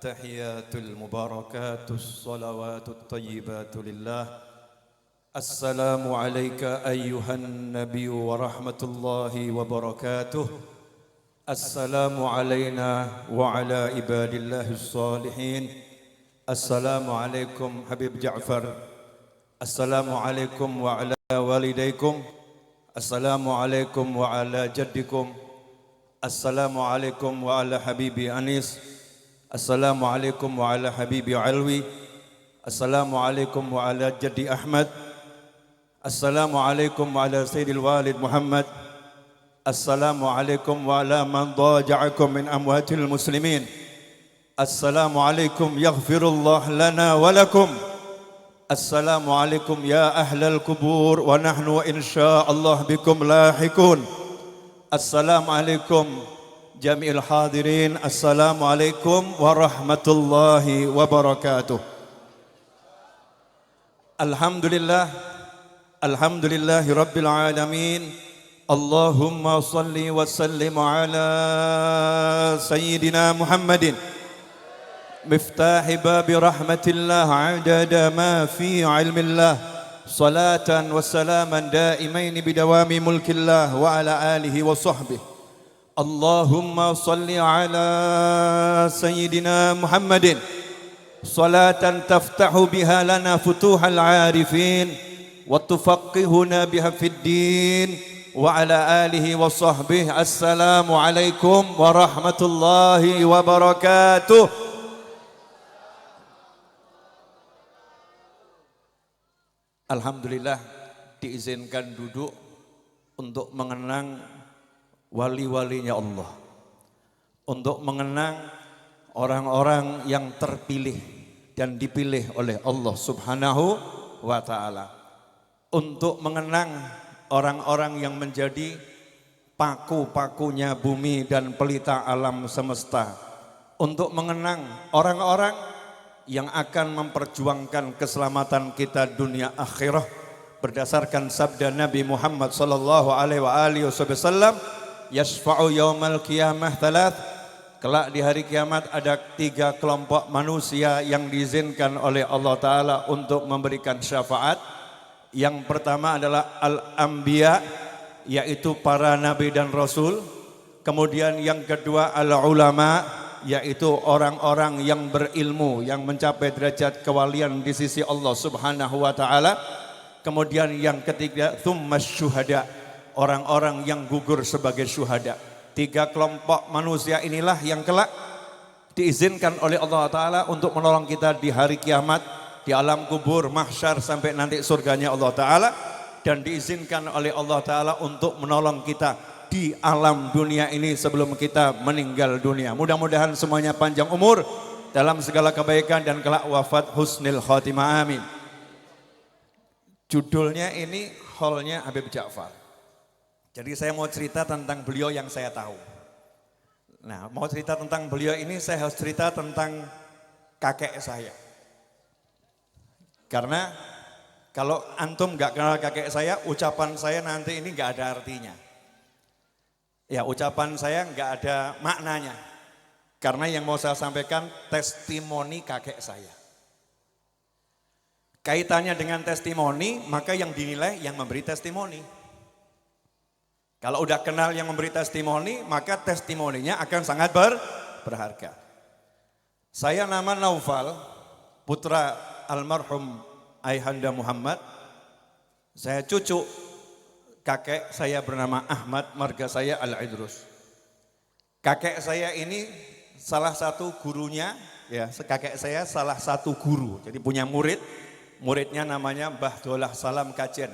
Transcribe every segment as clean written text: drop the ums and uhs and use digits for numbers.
التحيات المباركات الصلوات الطيبات لله. السلام عليك أيها النبي ورحمة الله وبركاته. السلام علينا وعلى عباد الله الصالحين. السلام عليكم حبيب جعفر. السلام عليكم وعلى والديكم. السلام عليكم وعلى جدكم. السلام عليكم وعلى حبيبي أنيس. Assalamualaikum wa ala habibi Alwi. Assalamualaikum wa ala jaddi Ahmad. Assalamualaikum wa ala sayyidil walid Muhammad. Assalamualaikum wa ala man daja'akum min amwatil muslimin. Assalamualaikum yaghfirullah lana wa lakum. Assalamualaikum ya ahlal kubur wa nahnu insyaallah bikum lahikun. Assalamualaikum Jami'il hadirin, assalamualaikum warahmatullahi wabarakatuh. Alhamdulillah, alhamdulillahi rabbil alamin. Allahumma salli wa sallim ala sayyidina Muhammadin miftahi babi rahmatillah adada ma fi ilmillah. Salatan wa salaman daimaini bidawami mulkillah wa ala alihi wa sahbihi. Allahumma salli ala sayyidina Muhammadin salatan taftahu biha lana futuhal arifin wa tufaqqihuna biha fid din wa ala alihi wa sahbihi. Assalamu alaikum warahmatullahi wabarakatuh. Alhamdulillah diizinkan duduk untuk mengenang wali-walinya Allah, untuk mengenang orang-orang yang terpilih dan dipilih oleh Allah Subhanahu wa ta'ala, untuk mengenang orang-orang yang menjadi paku-pakunya bumi dan pelita alam semesta, untuk mengenang orang-orang yang akan memperjuangkan keselamatan kita dunia akhirah berdasarkan sabda Nabi Muhammad sallallahu alaihi wasallam, yasfa'u yaumal qiyamah thalath. Kelak di hari kiamat ada 3 kelompok manusia yang diizinkan oleh Allah Ta'ala untuk memberikan syafaat. Yang pertama adalah al-anbiya, yaitu para nabi dan rasul. Kemudian yang kedua al-ulama, yaitu orang-orang yang berilmu, yang mencapai derajat kewalian di sisi Allah Subhanahu wa Ta'ala. Kemudian yang ketiga thummas syuhada, orang-orang yang gugur sebagai syuhada. 3 kelompok manusia inilah yang kelak diizinkan oleh Allah Ta'ala untuk menolong kita di hari kiamat, di alam kubur, mahsyar, sampai nanti surganya Allah Ta'ala. Dan diizinkan oleh Allah Ta'ala untuk menolong kita di alam dunia ini sebelum kita meninggal dunia. Mudah-mudahan semuanya panjang umur dalam segala kebaikan dan kelak wafat husnul khotimah, amin. Judulnya ini Haulnya Habib Ja'far. Jadi saya mau cerita tentang beliau yang saya tahu. Nah, mau cerita tentang beliau ini saya harus cerita tentang kakek saya. Karena kalau antum gak kenal kakek saya, ucapan saya nanti ini gak ada artinya. Ya, ucapan saya gak ada maknanya. Karena yang mau saya sampaikan testimoni kakek saya. Kaitannya dengan testimoni, maka yang dinilai yang memberi testimoni. Kalau udah kenal yang memberi testimoni, maka testimoninya akan sangat berharga. Saya nama Naufal, putra almarhum Ayahanda Muhammad. Saya cucu kakek saya bernama Ahmad, marga saya Al-Idrus. Kakek saya ini salah satu gurunya, ya kakek saya salah satu guru. Jadi punya murid, muridnya namanya Mbah Dolah Salam Kajen,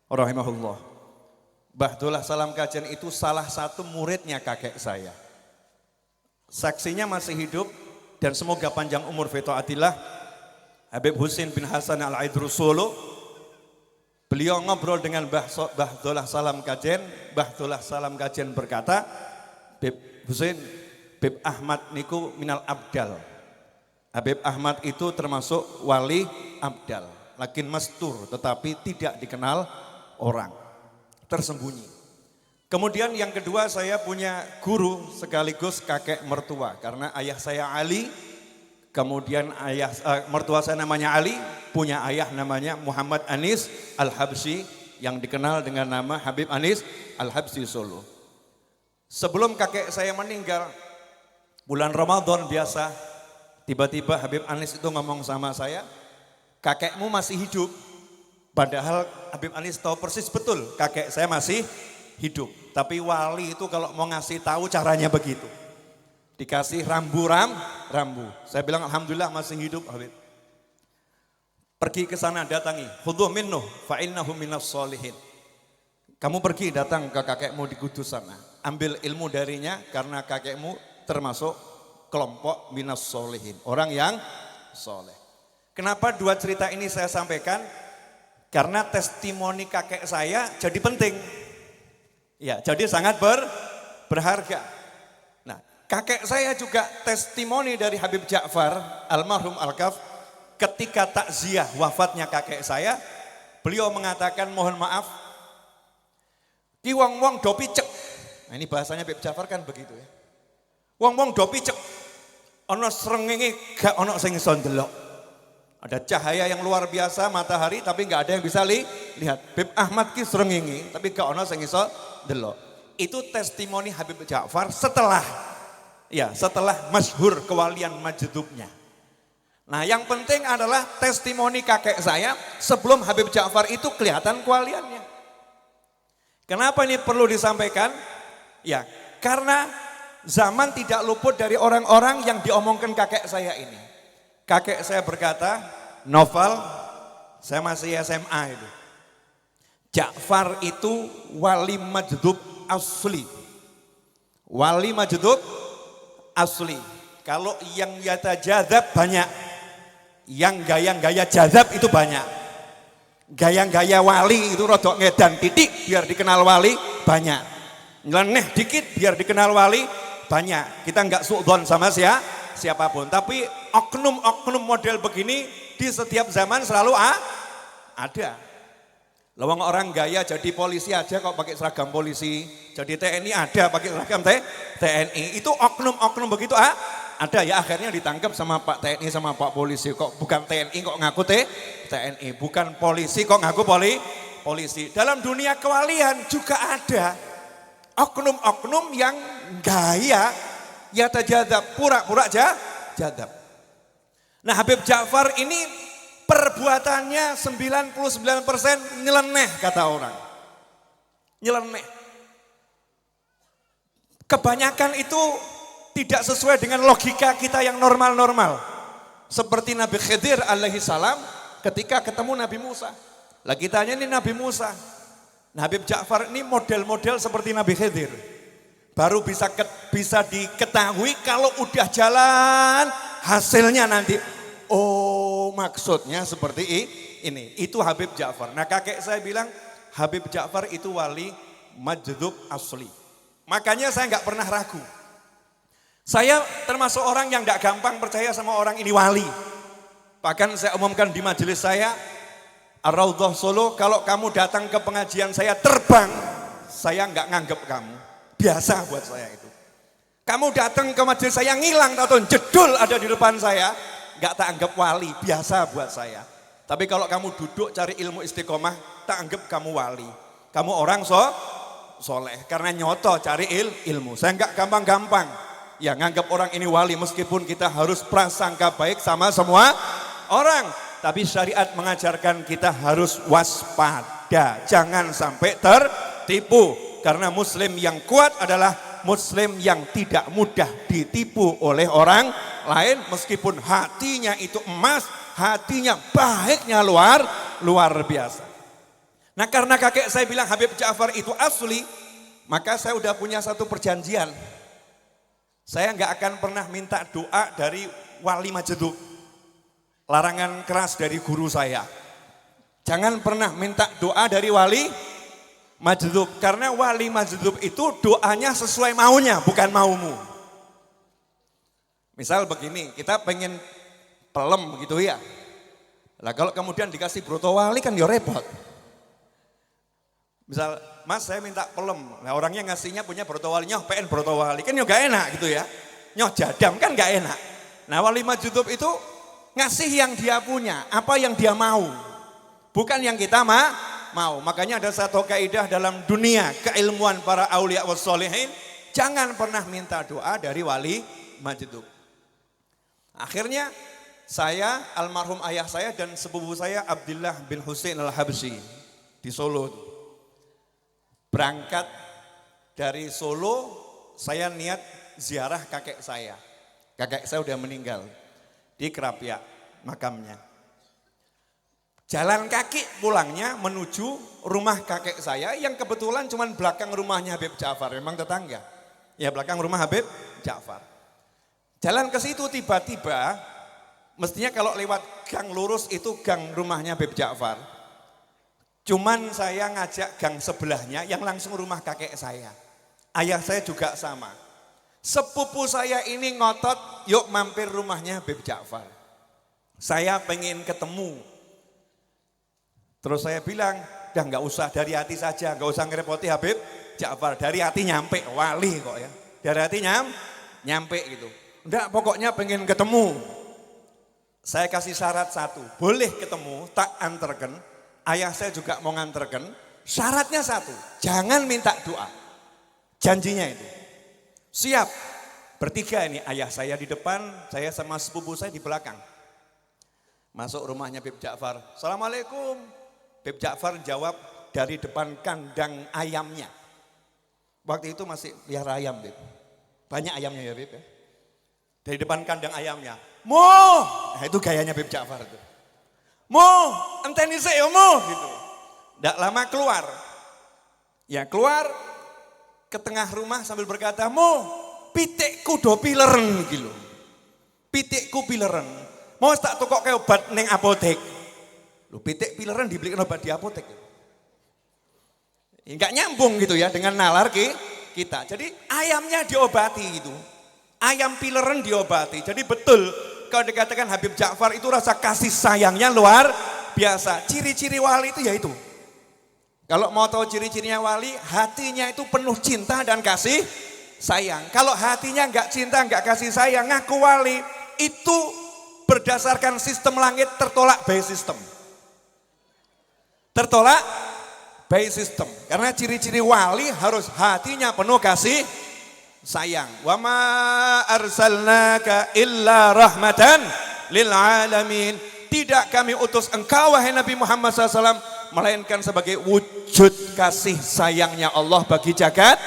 rahimahullah. Mbah Dolah Salam Kajen itu salah satu muridnya kakek saya. Saksinya masih hidup dan semoga panjang umur fi taatillah, Habib Husin bin Hasan Al-Idrus Solo. Beliau ngobrol dengan Mbah Dolah Salam Kajen. Mbah Dolah Salam Kajen berkata, Habib Husin, Habib Ahmad niku minal abdal. Habib Ahmad itu termasuk wali abdal, lakin mastur, tetapi tidak dikenal orang, tersembunyi. Kemudian yang kedua, saya punya guru sekaligus kakek mertua, karena ayah saya Ali Kemudian mertua saya namanya Ali, punya ayah namanya Muhammad Anis Al-Habsyi yang dikenal dengan nama Habib Anis Al-Habsyi Solo. Sebelum kakek saya meninggal, bulan Ramadan biasa, tiba-tiba Habib Anis itu ngomong sama saya, kakekmu masih hidup. Padahal Habib Anis tahu persis betul kakek saya masih hidup. Tapi wali itu kalau mau ngasih tahu caranya begitu. Dikasih rambu. Saya bilang alhamdulillah masih hidup Habib. Pergi ke sana datangi. Khudhu minnu fa innahu minas sholihin. Kamu pergi datang ke kakekmu di Kudus sana. Ambil ilmu darinya karena kakekmu termasuk kelompok minas sholihin. Orang yang soleh. Kenapa dua cerita ini saya sampaikan? Karena testimoni kakek saya jadi penting. Ya, jadi sangat berharga. Nah, kakek saya juga testimoni dari Habib Ja'far, almarhum Al-Kaf, ketika takziah wafatnya kakek saya, beliau mengatakan mohon maaf, ki wong-wong do picek. Nah, ini bahasanya Habib Ja'far kan begitu ya. Wong-wong do picek, ana srengenge gak ana sing iso ndelok. Ada cahaya yang luar biasa matahari tapi nggak ada yang bisa lihat. Habib Ahmad ki srengenge tapi gak ana sing iso ndelok. Itu testimoni Habib Ja'far setelah masyhur kewalian majdubnya. Nah, yang penting adalah testimoni kakek saya sebelum Habib Ja'far itu kelihatan kewaliannya. Kenapa ini perlu disampaikan? Ya, karena zaman tidak luput dari orang-orang yang diomongkan kakek saya ini. Kakek saya berkata, Novel, saya masih SMA itu. Ja'far itu wali majdub asli. Wali majdub asli. Kalau yang yata jazab banyak. Yang gaya-gaya jazab itu banyak. Gaya-gaya wali itu rodok ngedan titik biar dikenal wali banyak. Nyeleneh dikit biar dikenal wali banyak. Kita enggak suudzon sama siapapun. Tapi oknum-oknum model begini di setiap zaman selalu ada. Lawang orang gaya jadi polisi aja kok pakai seragam polisi. Jadi TNI ada pakai seragam TNI. Itu oknum-oknum begitu ada ya, akhirnya ditangkap sama Pak TNI sama Pak polisi. Kok bukan TNI kok ngaku TNI. Bukan polisi kok ngaku polisi. Dalam dunia kewalian juga ada oknum-oknum yang gaya ya tajadzab, pura-pura jadzab. Nah, Habib Ja'far ini perbuatannya 99% nyeleneh kata orang. Nyeleneh. Kebanyakan itu tidak sesuai dengan logika kita yang normal-normal. Seperti Nabi Khidir alaihi salam ketika ketemu Nabi Musa. Lah kitanya ini Nabi Musa. Nah, Habib Ja'far ini model-model seperti Nabi Khidir. Baru bisa diketahui kalau udah jalan hasilnya nanti. Oh, maksudnya seperti ini. Itu Habib Ja'far. Nah, kakek saya bilang Habib Ja'far itu wali majdub asli. Makanya saya nggak pernah ragu. Saya termasuk orang yang nggak gampang percaya sama orang ini wali. Bahkan saya umumkan di majelis saya, Ar-Raudhah Solo, kalau kamu datang ke pengajian saya terbang, saya nggak nganggep kamu. Biasa buat saya itu. Kamu datang ke majelis saya ngilang atau jedul ada di depan saya, nggak tak anggap wali, biasa buat saya. Tapi kalau kamu duduk cari ilmu istiqomah, tak anggap kamu wali. Kamu orang soleh karena nyoto cari ilmu. Saya nggak gampang-gampang ya nganggap orang ini wali meskipun kita harus prasangka baik sama semua orang. Tapi syariat mengajarkan kita harus waspada, jangan sampai tertipu. Karena muslim yang kuat adalah muslim yang tidak mudah ditipu oleh orang lain. Meskipun hatinya itu emas, hatinya baiknya luar biasa. Nah, karena kakek saya bilang Habib Ja'far itu asli, maka saya udah punya satu perjanjian. Saya nggak akan pernah minta doa dari wali majdub. Larangan keras dari guru saya. Jangan pernah minta doa dari wali majdub, karena wali majdub itu doanya sesuai maunya, bukan maumu. Misal begini, kita pengen pelem gitu ya. Lah kalau kemudian dikasih broto wali kan ya repot. Misal, Mas saya minta pelem, nah orangnya ngasihnya punya broto wali, nyoh pengen broto wali, kan ya gak enak gitu ya. Nyoh jadam kan gak enak. Nah wali majdzub itu ngasih yang dia punya, apa yang dia mau. Bukan yang kita mau. Makanya ada satu kaidah dalam dunia keilmuan para aulia wassolihin. Jangan pernah minta doa dari wali majdzub. Akhirnya saya, almarhum ayah saya dan sepupu saya Abdullah bin Husain al-Habsyi di Solo. Berangkat dari Solo, saya niat ziarah kakek saya. Kakek saya udah meninggal di Kerapia makamnya. Jalan kaki pulangnya menuju rumah kakek saya yang kebetulan cuma belakang rumahnya Habib Ja'far, memang tetangga. Ya belakang rumah Habib Ja'far. Jalan ke situ tiba-tiba, mestinya kalau lewat gang lurus itu gang rumahnya Habib Ja'far. Cuman saya ngajak gang sebelahnya yang langsung rumah kakek saya. Ayah saya juga sama. Sepupu saya ini ngotot, yuk mampir rumahnya Habib Ja'far. Saya pengen ketemu. Terus saya bilang, dah nggak usah dari hati saja, nggak usah ngerepoti Habib Ja'far. Dari hati nyampe, wali kok ya. Dari hati nyampe gitu. Enggak, pokoknya pengen ketemu. Saya kasih syarat satu, boleh ketemu, tak anterken. Ayah saya juga mau nganterken. Syaratnya satu, jangan minta doa. Janjinya itu. Siap, bertiga ini, ayah saya di depan, saya sama sepupu saya di belakang. Masuk rumahnya Habib Ja'far, Assalamualaikum. Habib Ja'far jawab dari depan kandang ayamnya. Waktu itu masih pelihara ayam, Bib. Banyak ayamnya ya, Bib. Ya. Dari depan kandang ayamnya. Mo, nah, itu gayanya Habib Ja'far itu. Mo, enteni sik ya, Mo, gitu. Nggak lama keluar. Ya keluar ke tengah rumah sambil berkata, Mo, pitikku do pileren gitu. Pitikku pileren. Mau tak tukok ke obat neng apotek. Lu pitik pileren dibelikan obat di apotek. Enggak nyambung gitu ya dengan nalar kita. Jadi ayamnya diobati gitu. Ayam pileren diobati. Jadi betul kalau dikatakan Habib Ja'far itu rasa kasih sayangnya luar biasa. Ciri-ciri wali itu ya itu. Kalau mau tahu ciri-cirinya wali, hatinya itu penuh cinta dan kasih sayang. Kalau hatinya enggak cinta, enggak kasih sayang, ngaku wali, itu berdasarkan sistem langit tertolak by system. Tertolak by system. Karena ciri-ciri wali harus hatinya penuh kasih sayang. Wa ma arsalnaka illa rahmatan lil alamin. Tidak kami utus engkau wahai Nabi Muhammad SAW melainkan sebagai wujud kasih sayangnya Allah bagi jagat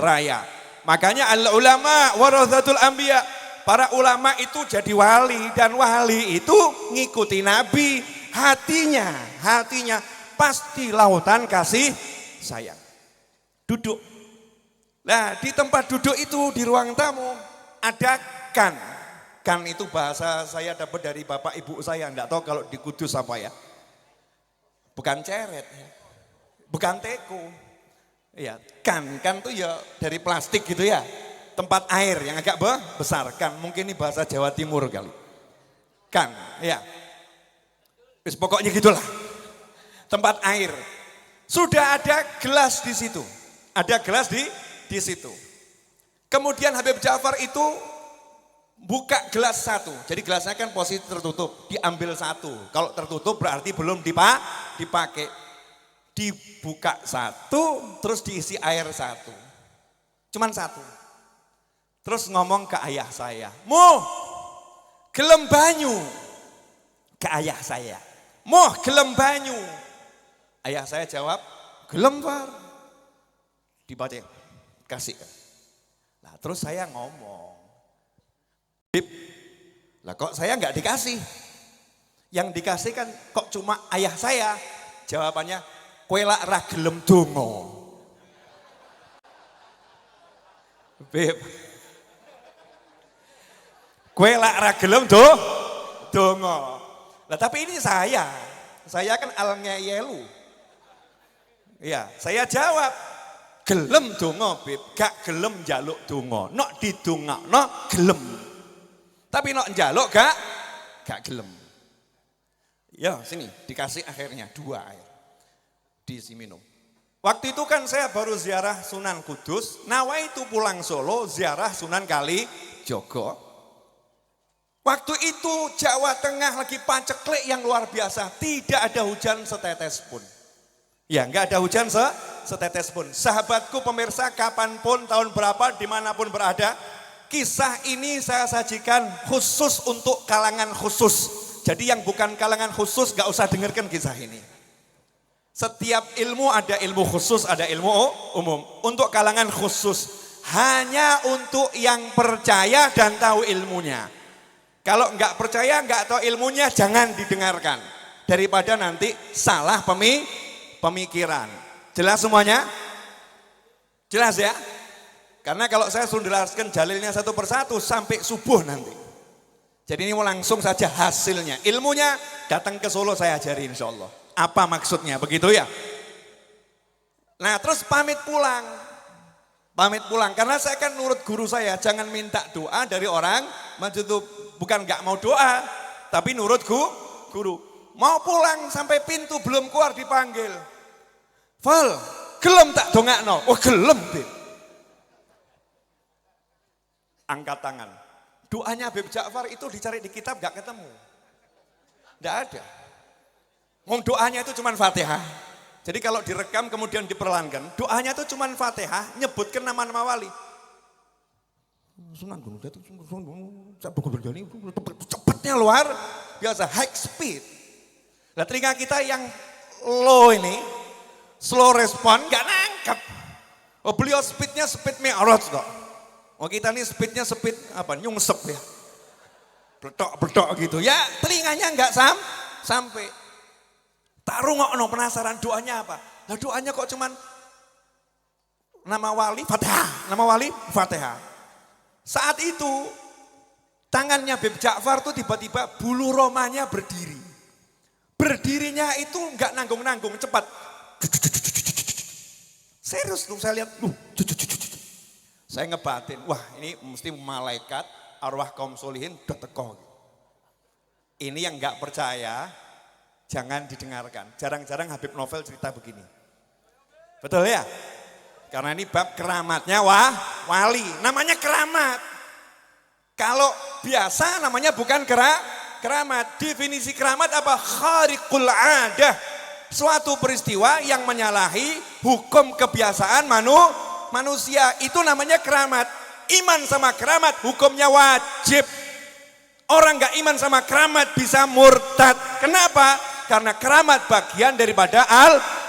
raya. Makanya al ulama warathatul anbiya. Para ulama itu jadi wali dan wali itu ngikuti Nabi. Hatinya pasti lautan kasih sayang. Duduk. Nah di tempat duduk itu di ruang tamu ada kan. Kan itu bahasa saya dapat dari bapak ibu saya. Enggak tahu kalau di Kudus apa ya. Bukan ceret ya. Bukan teko. Ya, kan tuh ya dari plastik gitu ya. Tempat air yang agak besar kan. Mungkin ini bahasa Jawa Timur kali. Kan, ya. Pokoknya gitulah. Tempat air. Sudah ada gelas di situ. Ada gelas di situ. Kemudian Habib Ja'far itu buka gelas satu. Jadi gelasnya kan posisi tertutup. Diambil satu. Kalau tertutup berarti belum dipakai. Dibuka satu, terus diisi air satu. Cuman satu. Terus ngomong ke ayah saya. Mo, gelem banyu. Ke ayah saya. Mo, gelem banyu. Ayah saya jawab, gelem Pak. Dibaca, kasih. Nah terus saya ngomong. Bib, lah kok saya nggak dikasih? Yang dikasih kan kok cuma ayah saya. Jawabannya, kowe lak ra gelem donga. Bib. Kowe lak ra gelem donga. Lah tapi ini saya kan al-ngeyelu. Ya, saya jawab, gelem donga, Bib, gak gelem njaluk donga. Nok didongakno gelem. Tapi nok njaluk gak gelem. Ya, sini dikasih akhirnya 2 air. Diisi minum. Waktu itu kan saya baru ziarah Sunan Kudus, nawaitu pulang Solo ziarah Sunan Kalijogo. Waktu itu Jawa Tengah lagi paceklik yang luar biasa. Tidak ada hujan setetes pun. Ya, nggak ada hujan setetes pun. Sahabatku pemirsa, kapanpun, tahun berapa, dimanapun berada, kisah ini saya sajikan khusus untuk kalangan khusus. Jadi yang bukan kalangan khusus nggak usah dengarkan kisah ini. Setiap ilmu ada ilmu khusus, ada ilmu umum. Untuk kalangan khusus, hanya untuk yang percaya dan tahu ilmunya. Kalau nggak percaya, nggak tahu ilmunya, jangan didengarkan. Daripada nanti salah pemikiran. Jelas semuanya? Jelas ya? Karena kalau saya suruh jelaskan dalilnya satu persatu sampai subuh nanti. Jadi ini mau langsung saja hasilnya. Ilmunya datang ke Solo saya ajari insya Allah. Apa maksudnya? Begitu ya? Nah terus pamit pulang. Pamit pulang. Karena saya kan nurut guru saya. Jangan minta doa dari orang. Maksud bukan gak mau doa. Tapi nurut guru. Mau pulang sampai pintu belum keluar dipanggil. Fal, gelem tak dongakno? Oh gelem deh. Angkat tangan. Doanya Habib Ja'far itu dicari di kitab gak ketemu. Gak ada. Doanya itu cuma Fatihah. Jadi kalau direkam kemudian diperlankan, doanya itu cuma Fatihah, nyebutkan nama-nama wali. Cepatnya luar biasa, high speed. Nah telinga kita yang low ini, slow respon, gak nangkep. Oh beliau speednya speed mi'raj kok. Oh kita ini speednya speed apa, nyungsep ya. Betok gitu, ya telinganya gak sampai. Tak rungokno penasaran doanya apa. Nah doanya kok cuman nama wali Fatihah, nama wali Fatihah. Saat itu tangannya Habib Ja'far tuh tiba-tiba bulu romanya berdiri. Berdirinya itu enggak nanggung-nanggung, cepat. Serius tuh saya lihat, saya ngebatin, wah ini mesti malaikat arwah kaum solihin udah teko. Ini yang enggak percaya, jangan didengarkan. Jarang-jarang Habib Novel cerita begini. Betul ya? Karena ini bab keramatnya wali. Namanya keramat. Kalau biasa namanya bukan keramat. Definisi keramat apa? Khariqul adah. Suatu peristiwa yang menyalahi hukum kebiasaan manusia. Itu namanya keramat. Iman sama keramat hukumnya wajib. Orang gak iman sama keramat bisa murtad. Kenapa? Karena keramat bagian daripada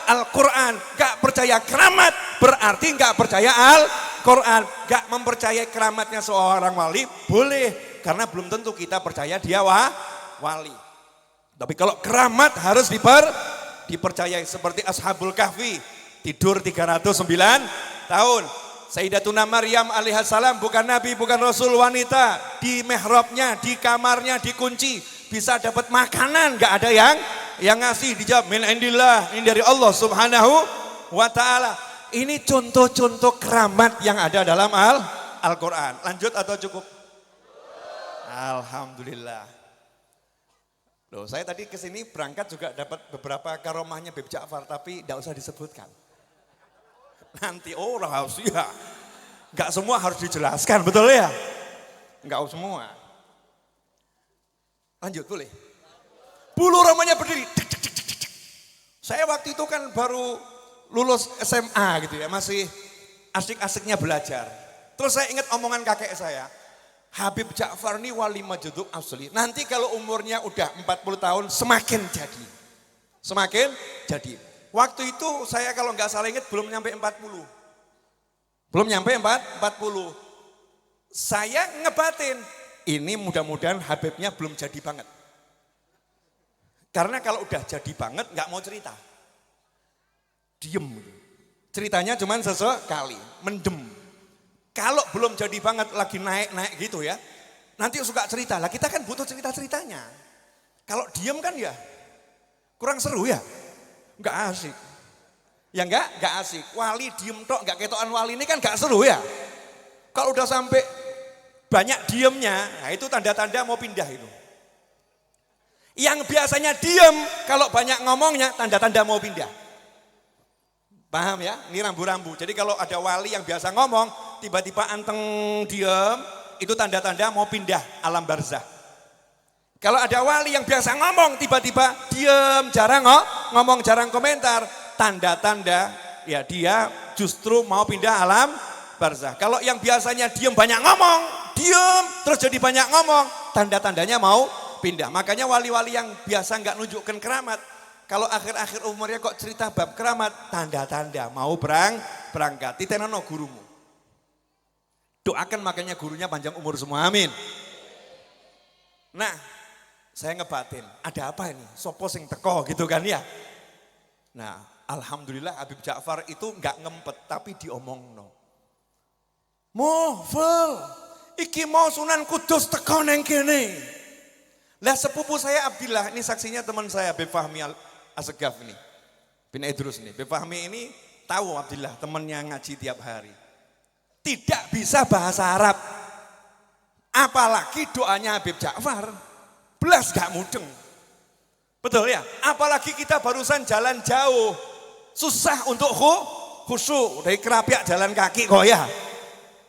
Al-Quran. Gak percaya keramat berarti gak percaya Al-Quran. Gak mempercayai keramatnya seorang wali boleh. Karena belum tentu kita percaya dia wali. Tapi kalau keramat harus dipercayai. Seperti Ashabul Kahfi. Tidur 309 tahun. Sayyidatuna Maryam alaihissalam bukan nabi, bukan rasul, wanita. Di mihrabnya, di kamarnya dikunci. Bisa dapat makanan, gak ada yang ngasih. Dijawab min indillah, ini dari Allah subhanahu wa ta'ala. Ini contoh-contoh keramat yang ada dalam Al-Quran. Lanjut atau cukup? Alhamdulillah. Loh, saya tadi kesini berangkat juga dapat beberapa karomahnya Habib Ja'far, tapi tidak usah disebutkan. Nanti rahasia. Gak semua harus dijelaskan, betul ya? Gak semua. Lanjut boleh? Bulu romanya berdiri. Saya waktu itu kan baru lulus SMA gitu ya, masih asik-asiknya belajar. Terus saya ingat omongan kakek saya, Habib Ja'far ini wali majdzub asli. Nanti kalau umurnya udah 40 tahun semakin jadi. Semakin jadi. Waktu itu saya kalau nggak salah ingat belum nyampe 40. Belum nyampe 40. Saya ngebatin, ini mudah-mudahan Habibnya belum jadi banget. Karena kalau udah jadi banget nggak mau cerita. Diem. Ceritanya cuman sesekali, mendem. Kalau belum jadi banget lagi naik-naik gitu ya, nanti suka cerita. Lah kita kan butuh cerita-ceritanya. Kalau diem kan ya kurang seru ya. Enggak asik. Ya enggak asik. Wali diem tok, enggak ketokan wali ini kan enggak seru ya. Kalau udah sampai banyak diemnya, nah itu tanda-tanda mau pindah itu. Yang biasanya diem, kalau banyak ngomongnya, tanda-tanda mau pindah. Paham ya? Ini rambu-rambu. Jadi kalau ada wali yang biasa ngomong, tiba-tiba anteng diem, itu tanda-tanda mau pindah alam barzah. Kalau ada wali yang biasa ngomong, tiba-tiba diem, jarang ngomong, jarang komentar, tanda-tanda ya dia justru mau pindah alam barzah. Kalau yang biasanya diem banyak ngomong, diem terus jadi banyak ngomong, tanda-tandanya mau pindah. Makanya wali-wali yang biasa nggak nunjukkan keramat, kalau akhir-akhir umurnya kok cerita bab keramat, tanda-tanda mau berangkat. Titenono gurumu. Doakan makanya gurunya panjang umur semua, amin. Nah, saya ngebatin, ada apa ini? Sopo sing teko gitu kan ya. Nah, alhamdulillah Habib Ja'far itu nggak ngempet tapi diomongno. Ful, iki mau Sunan Kudus teko neng kene. Lah sepupu saya Abdillah, ini saksinya teman saya Habib Fahmi Asegaf ini. Bin Idrus nih, Habib Fahmi ini tahu Abdillah, temannya ngaji tiap hari. Tidak bisa bahasa Arab. Apalagi doanya Habib Ja'far. Belas gak mudeng. Betul ya? Apalagi kita barusan jalan jauh. Susah untuk khusyuk. Dari Kerapiak jalan kaki kok ya.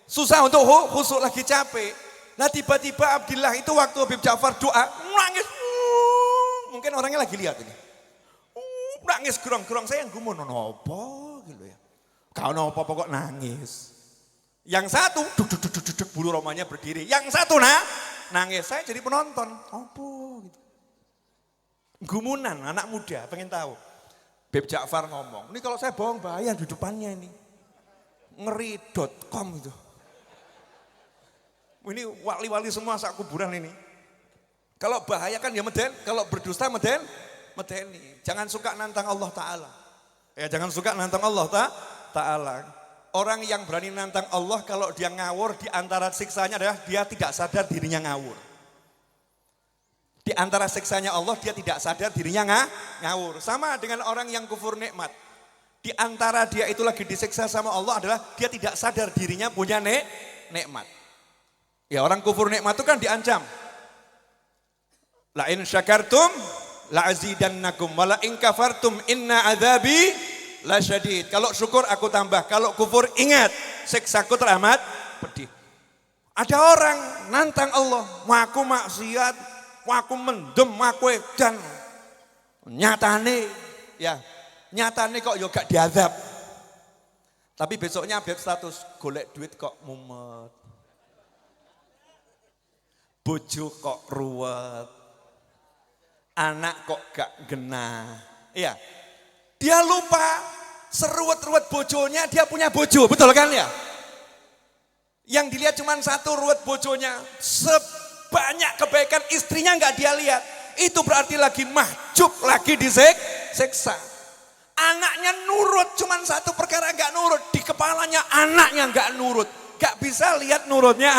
Susah untuk khusyuk, lagi capek. Nah tiba-tiba Abdillah itu waktu Habib Ja'far doa, nangis. Mungkin orangnya lagi lihat ini. Nangis gerong-gerong, saya yang gumun, apa gitu ya. Kau apa kok nangis. Yang satu, duduk, bulu romanya berdiri. Yang satu nangis, saya jadi penonton. Apa gitu. Gumunan, anak muda, pengen tahu. Habib Ja'far ngomong, ini kalau saya bohong bahaya di depannya ini. Ngeri.com itu. Ini wali-wali semua sak kuburan ini. Kalau bahaya kan ya meden, kalau berdusta medeni. Jangan suka nantang Allah Ta'ala. Ya jangan suka nantang Allah Ta'ala. Orang yang berani nantang Allah kalau dia ngawur, di antara siksanya adalah dia tidak sadar dirinya ngawur. Di antara siksanya Allah dia tidak sadar dirinya ngawur. Sama dengan orang yang kufur nikmat. Di antara dia itu lagi disiksa sama Allah adalah dia tidak sadar dirinya punya nikmat. Ya orang kufur nikmat itu kan diancam. La in syakartum la azidannakum wa la in kafartum inna adzabi lasyadid. Kalau syukur aku tambah, kalau kufur ingat siksaku teramat pedih. Ada orang nantang Allah, aku maksiat, aku mendem, aku edan. Nyatane kok yo gak diazab. Tapi besoknya update status, golek duit kok mumet. Bojo kok ruwet. Anak kok gak genah. Iya. Dia lupa seruwet-ruwet bojonya dia punya bojo, betul kan ya? Yang dilihat cuma satu ruwet bojonya, sebanyak kebaikan istrinya nggak dia lihat. Itu berarti lagi mahjub, lagi diseksa. Anaknya nurut, cuma satu perkara nggak nurut, di kepalanya anaknya nggak nurut, nggak bisa lihat nurutnya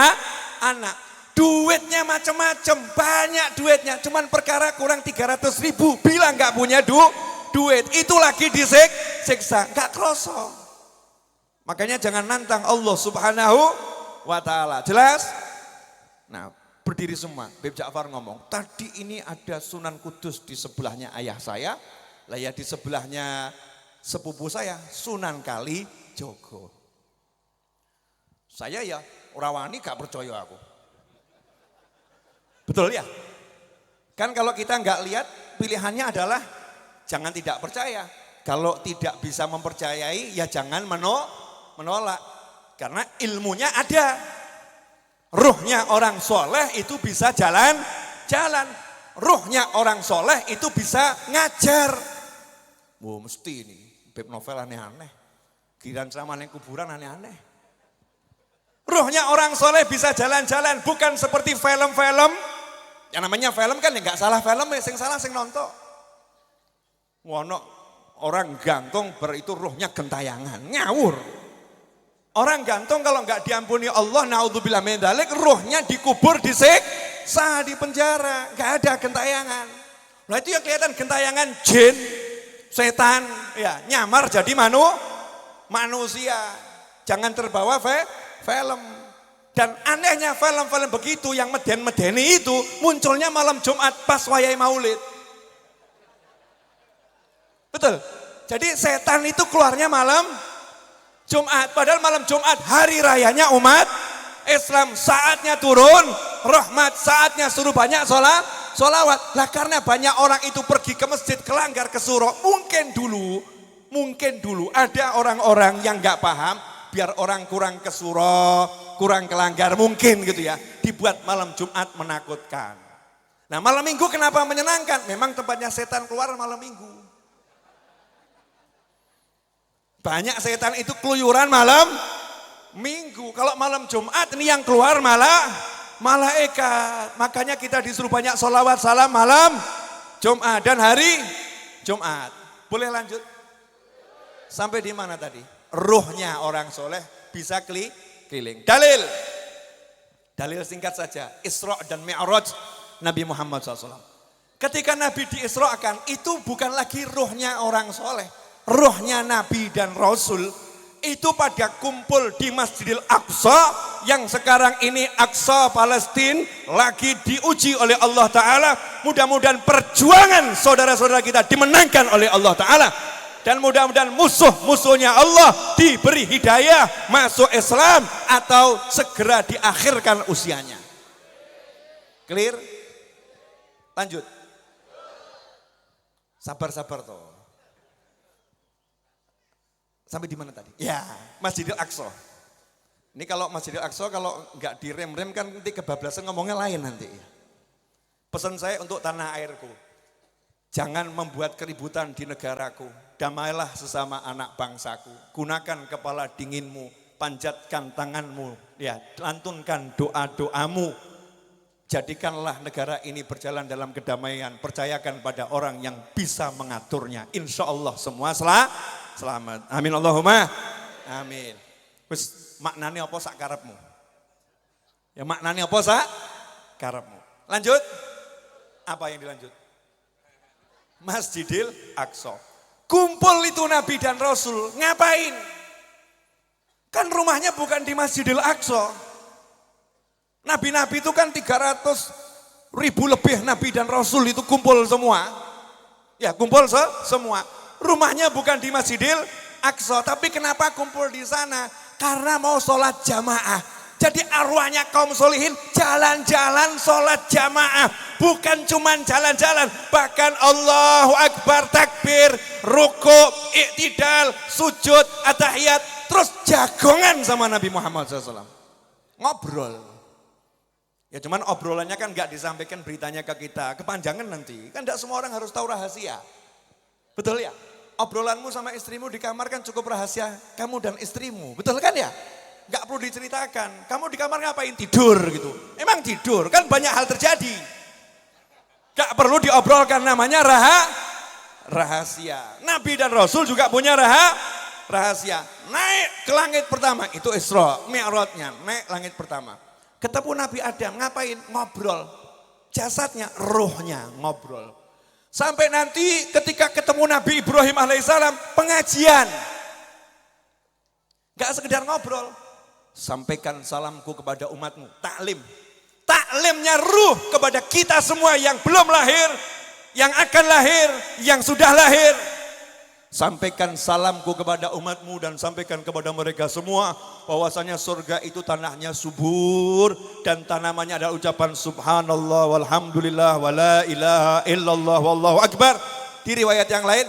anak. Duitnya macam-macam, banyak duitnya, cuma perkara kurang 300.000, bilang nggak punya duit, itu lagi disiksa, nggak kroso. Makanya jangan nantang Allah Subhanahu wa Ta'ala. Jelas? Nah, berdiri semua. Habib Ja'far ngomong, tadi ini ada Sunan Kudus di sebelahnya ayah saya, lah ya di sebelahnya sepupu saya, Sunan Kalijogo. Saya ya Urawani gak percaya aku. Betul ya? Kan kalau kita nggak lihat, pilihannya adalah jangan tidak percaya. Kalau tidak bisa mempercayai, ya jangan menolak. Karena ilmunya ada. Ruhnya orang soleh itu bisa jalan. Ruhnya orang soleh itu bisa ngajar. Wah mesti ini, beb novel aneh-aneh. Giliran sama yang kuburan aneh-aneh. Ruhnya orang soleh bisa jalan-jalan, bukan seperti film-film. Yang namanya film kan ya nggak salah film, ya sing salah sing nonton. Wono orang gantung itu ruhnya gentayangan, ngawur. Orang gantung kalau nggak diampuni Allah, naudzubillah min dzalik, ruhnya dikubur, disiksa, di penjara, nggak ada gentayangan. Nah itu yang kelihatan gentayangan jin, setan, ya nyamar jadi manusia. Jangan terbawa film. Dan anehnya film-film begitu yang meden-medeni itu munculnya malam Jumat pas wayai maulid. Betul. Jadi setan itu keluarnya malam Jumat. Padahal malam Jumat hari rayanya umat Islam. Saatnya turun rahmat, saatnya suruh banyak Solawat. Lah karena banyak orang itu pergi ke masjid, kelanggar ke suro. Mungkin dulu ada orang-orang yang gak paham, biar orang kurang ke suro, kurang kelanggar mungkin gitu ya. Dibuat malam Jumat menakutkan. Nah malam minggu kenapa menyenangkan? Memang tempatnya setan keluar malam minggu. Banyak setan itu keluyuran malam minggu. Kalau malam Jumat ini yang keluar malaikat. Makanya kita disuruh banyak sholawat salam malam Jumat dan hari Jumat. Boleh lanjut? Sampai di mana tadi? Ruhnya orang soleh bisa keliling. Dalil singkat saja. Isra dan Mi'raj Nabi Muhammad SAW. Ketika Nabi diisrakan itu bukan lagi ruhnya orang soleh. Ruhnya Nabi dan Rasul itu pada kumpul di Masjidil Aqsa yang sekarang ini Aqsa Palestina lagi diuji oleh Allah Ta'ala. Mudah-mudahan perjuangan saudara-saudara kita dimenangkan oleh Allah Ta'ala. Dan mudah-mudahan musuh-musuhnya Allah diberi hidayah masuk Islam atau segera diakhirkan usianya. Clear? Lanjut. Sabar-sabar toh. Sampai di mana tadi? Ya, Masjidil Aqsa. Ini kalau Masjidil Aqsa kalau nggak direm-rem kan nanti kebablasan ngomongnya lain nanti. Pesan saya untuk tanah airku. Jangan membuat keributan di negaraku. Damailah sesama anak bangsaku. Gunakan kepala dinginmu, panjatkan tanganmu, ya, lantunkan doa-doamu. Jadikanlah negara ini berjalan dalam kedamaian. Percayakan pada orang yang bisa mengaturnya. Insya Allah semua selamat. Amin Allahumma. Amin. Wis maknane apa sak karepmu? Ya maknane apa sak karepmu? Lanjut. Apa yang dilanjut? Masjidil Aqsa. Kumpul itu Nabi dan Rasul. Ngapain? Kan rumahnya bukan di Masjidil Aqsa. Nabi-nabi itu kan 300.000 lebih Nabi dan Rasul itu kumpul semua. Ya kumpul semua. Rumahnya bukan di Masjidil Aqsa. Tapi kenapa kumpul di sana? Karena mau sholat jamaah. Jadi arwahnya kaum solihin jalan-jalan sholat jamaah. Bukan cuman jalan-jalan. Bahkan Allahu Akbar, takbir, ruku, iktidal, sujud, atahiyat. Terus jagongan sama Nabi Muhammad SAW. Ngobrol. Ya cuman obrolannya kan gak disampaikan beritanya ke kita. Kepanjangan nanti. Kan gak semua orang harus tahu rahasia. Betul ya? Obrolanmu sama istrimu di kamar kan cukup rahasia kamu dan istrimu. Betul kan ya? Gak perlu diceritakan. Kamu di kamar ngapain? Tidur gitu. Emang tidur? Kan banyak hal terjadi. Gak perlu diobrolkan, namanya rahasia. Nabi dan Rasul juga punya rahasia. Naik ke langit pertama, itu Isra, Mi'rajnya, naik langit pertama. Ketemu Nabi Adam, ngapain? Ngobrol. Jasadnya, ruhnya ngobrol. Sampai nanti ketika ketemu Nabi Ibrahim alaihissalam, pengajian. Gak sekedar ngobrol. Sampaikan salamku kepada umatmu, taklim. Taklimnya ruh kepada kita semua yang belum lahir, yang akan lahir, yang sudah lahir. Sampaikan salamku kepada umatmu dan sampaikan kepada mereka semua bahwasanya surga itu tanahnya subur dan tanamannya adalah ucapan subhanallah walhamdulillah wala ilaha illallah wallahu akbar. Di riwayat yang lain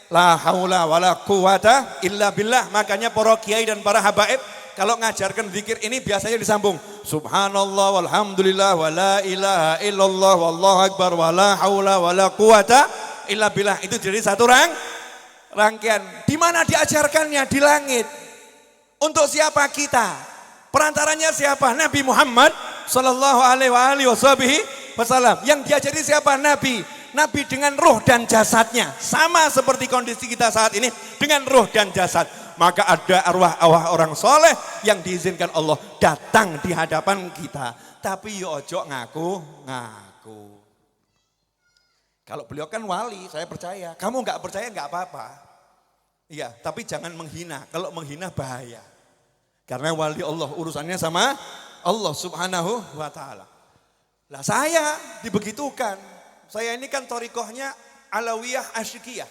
la haula wala quwata illa billah. Makanya para kiai dan para habaib kalau ngajarkan zikir ini biasanya disambung subhanallah walhamdulillah wala ilaha illallah wallahu akbar wala haula wala quwata illa billah. Itu jadi satu rangkaian. Di mana diajarkannya? Di langit. Untuk siapa kita? Perantaranya siapa? Nabi Muhammad sallallahu alaihi wasallam. Yang diajari siapa? Nabi. Nabi dengan ruh dan jasadnya. Sama seperti kondisi kita saat ini dengan ruh dan jasad. Maka ada arwah-arwah orang soleh yang diizinkan Allah datang di hadapan kita. Tapi yo ojo ngaku. Kalau beliau kan wali, saya percaya. Kamu nggak percaya nggak apa-apa. Iya, tapi jangan menghina. Kalau menghina bahaya. Karena wali Allah urusannya sama Allah subhanahu wa ta'ala. Lah saya dibegitukan. Saya ini kan torikohnya Alawiyah Asyikiyah.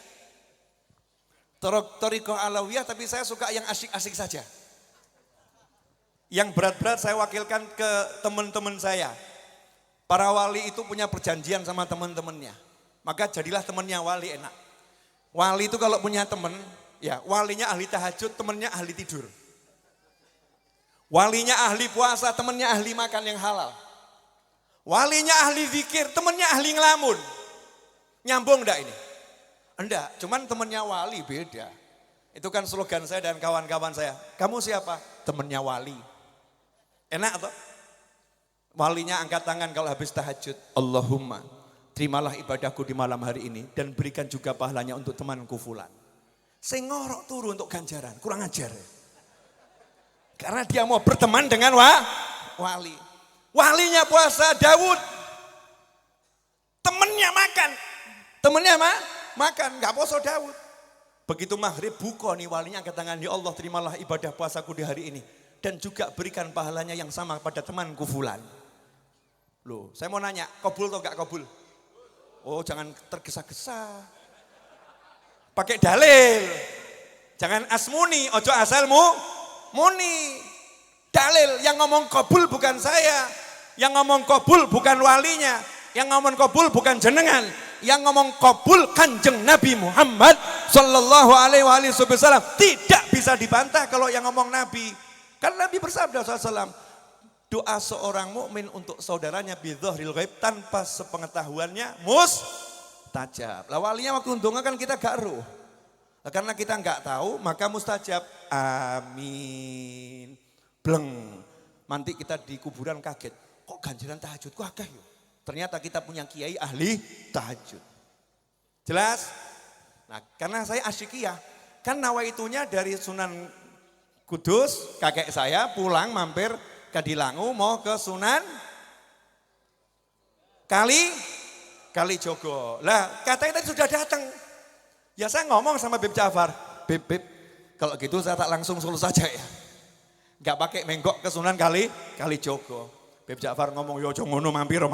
Torikoh Alawiyah tapi saya suka yang asyik-asyik saja. Yang berat-berat saya wakilkan ke teman-teman saya. Para wali itu punya perjanjian sama teman-temannya. Maka jadilah temannya wali enak. Wali itu kalau punya teman, ya walinya ahli tahajud, temannya ahli tidur. Walinya ahli puasa, temannya ahli makan yang halal. Walinya ahli zikir, temannya ahli ngelamun. Nyambung enggak ini? Enggak, cuman temannya wali beda. Itu kan slogan saya dan kawan-kawan saya. Kamu siapa? Temannya wali. Enak toh? Walinya angkat tangan kalau habis tahajud. Allahumma, terimalah ibadahku di malam hari ini dan berikan juga pahalanya untuk temanku fulan. Saya ngorok turu untuk ganjaran, kurang ajar. Karena dia mau berteman dengan wali. Walinya puasa Daud. Temennya makan. Temennya makan, gak puasa Daud. Begitu maghrib buka nih walinya angkat tangan. Ya Allah, terimalah ibadah puasaku di hari ini. Dan juga berikan pahalanya yang sama pada temanku fulan. Loh, saya mau nanya, kabul atau gak kabul? Oh, jangan tergesa-gesa. Pakai dalil. Jangan asmuni, ojo asalmu muni. Dalil, yang ngomong kabul bukan saya. Yang ngomong kabul bukan walinya. Yang ngomong kabul bukan jenengan. Yang ngomong kabul Kanjeng Nabi Muhammad sallallahu alaihi wasallam. Tidak bisa dibantah kalau yang ngomong Nabi. Kan Nabi bersabda SAW. Doa seorang mukmin untuk saudaranya bidzahril ghaib tanpa sepengetahuannya mustajab. Lah walinya waktu ndonga kan kita gak roh. Karena kita nggak tahu maka mustajab. Amin. Bleng. Nanti kita di kuburan kaget. Kok ganjaran tahajudku akeh ya? Ternyata kita punya kiai ahli tahajud. Jelas? Nah, karena saya asyikiyah, kan nawaitunya dari Sunan Kudus, kakek saya pulang mampir ke Dilangu mau ke Sunan Kalijogo. Lah, katanya tadi sudah datang. Ya saya ngomong sama Bib Ja'far, Bib, kalau gitu saya tak langsung Solo saja ya. Gak pakai menggok ke Sunan Kalijogo. Bib Ja'far ngomong, yo ngono mampiro.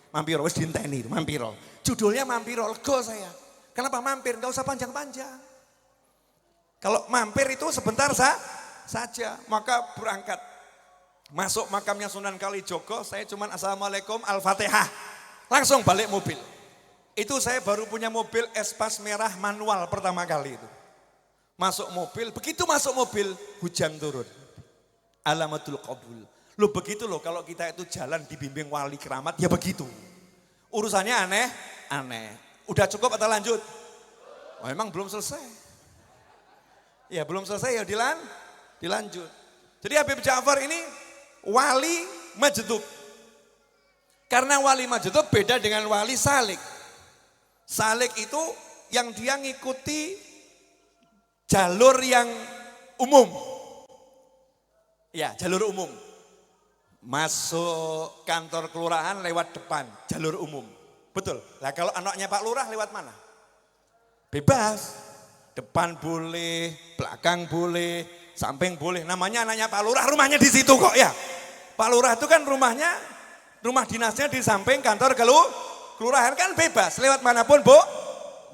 Mampiro, wis dinteni itu, mampiro. Judulnya mampiro, lega saya. Kenapa mampir? Gak usah panjang-panjang. Kalau mampir itu sebentar saja, maka berangkat. Masuk makamnya Sunan Kalijogo, saya cuman assalamualaikum, al-fatihah. Langsung balik mobil. Itu saya baru punya mobil Espas merah manual pertama kali itu. Masuk mobil, begitu masuk mobil, hujan turun. Alamatul qabul. Loh begitu loh kalau kita itu jalan dibimbing wali keramat, ya begitu. Urusannya aneh. Udah cukup atau lanjut? Oh, memang belum selesai. Ya belum selesai ya dilanjut. Jadi Habib Ja'far ini wali majdub. Karena wali majdub beda dengan wali salik. Salik itu yang dia ngikuti jalur yang umum. Ya jalur umum. Masuk kantor kelurahan lewat depan, jalur umum. Betul. Nah kalau anaknya Pak Lurah lewat mana? Bebas. Depan boleh, belakang boleh, samping boleh. Namanya anaknya Pak Lurah, rumahnya di situ kok ya. Pak Lurah itu kan rumah dinasnya di samping kantor kelurahan kan bebas. Lewat manapun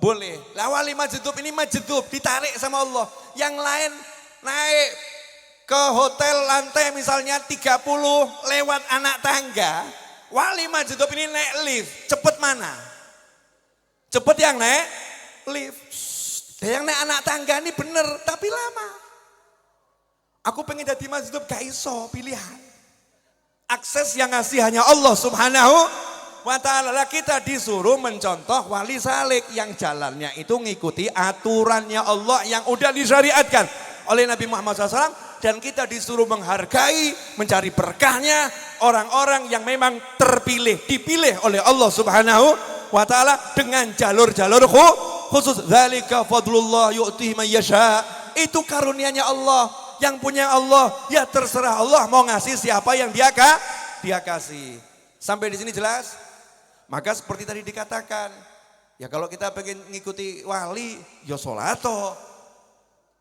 boleh. Lah wali majdub ini majdub, ditarik sama Allah. Yang lain naik ke hotel lantai misalnya 30 lewat anak tangga. Wali majdub ini naik lift, cepet mana? Cepet yang naik lift. Yang naik anak tangga ini bener, tapi lama. Aku pengen jadi majdub gak iso pilihan. Akses yang ngasih hanya Allah subhanahu wa ta'ala. Kita disuruh mencontoh wali salik yang jalannya itu ngikuti aturannya Allah yang udah disyariatkan oleh Nabi Muhammad SAW. Dan kita disuruh menghargai, mencari berkahnya orang-orang yang memang terpilih, dipilih oleh Allah subhanahu wa ta'ala dengan jalur-jalur khusus. Dzalika fadlullah yu'tihi man yasha. Itu karunia-Nya Allah. Yang punya Allah, ya terserah Allah mau ngasih siapa yang dia kasih. Sampai di sini jelas? Maka seperti tadi dikatakan, ya kalau kita pengen ngikuti wali, ya sholato,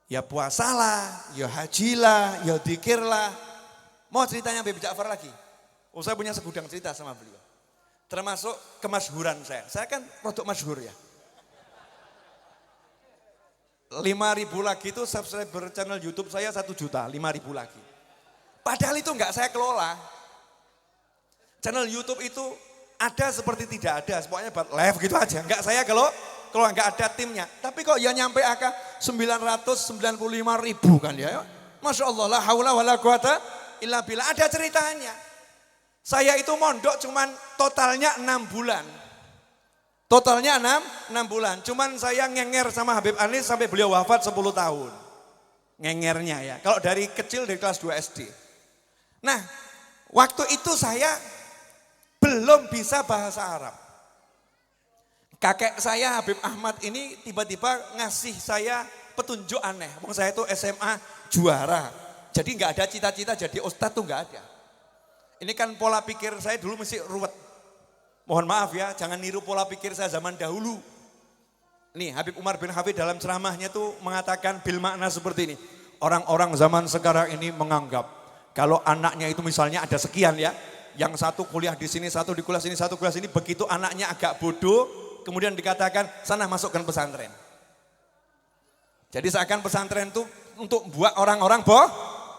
ya puasalah, ya hajilah, ya dzikirlah. Mau ceritanya Habib Ja'far lagi? Oh saya punya segudang cerita sama beliau. Termasuk kemasyhuran saya. Saya kan rodok masyhur ya. 5.000 lagi itu subscriber channel YouTube saya 1 juta, 5.000 lagi. Padahal itu enggak saya kelola. Channel YouTube itu ada seperti tidak ada, pokoknya buat live gitu aja. Enggak saya kalau enggak ada timnya. Tapi kok ya nyampe angka 995.000 kan ya. Masya Allah, la haula wa la quwata illa billah. Ada ceritanya. Saya itu mondok cuman totalnya 6 bulan. Totalnya 6 bulan. Cuman saya ngenger sama Habib Anis sampai beliau wafat 10 tahun. Ngengernya ya. Kalau dari kecil dari kelas 2 SD. Nah, waktu itu saya belum bisa bahasa Arab. Kakek saya Habib Ahmad ini tiba-tiba ngasih saya petunjuk aneh. Saya itu SMA juara. Jadi nggak ada cita-cita jadi ustadz tuh nggak ada. Ini kan pola pikir saya dulu mesti ruwet. Mohon maaf ya, jangan niru pola pikir saya zaman dahulu. Nih Habib Umar bin Hafid dalam ceramahnya tuh mengatakan bil makna seperti ini. Orang-orang zaman sekarang ini menganggap kalau anaknya itu misalnya ada sekian ya. Yang satu kuliah di sini, satu di kuliah sini, satu kuliah sini. Begitu anaknya agak bodoh, kemudian dikatakan sana masukkan pesantren. Jadi seakan pesantren itu untuk buat orang-orang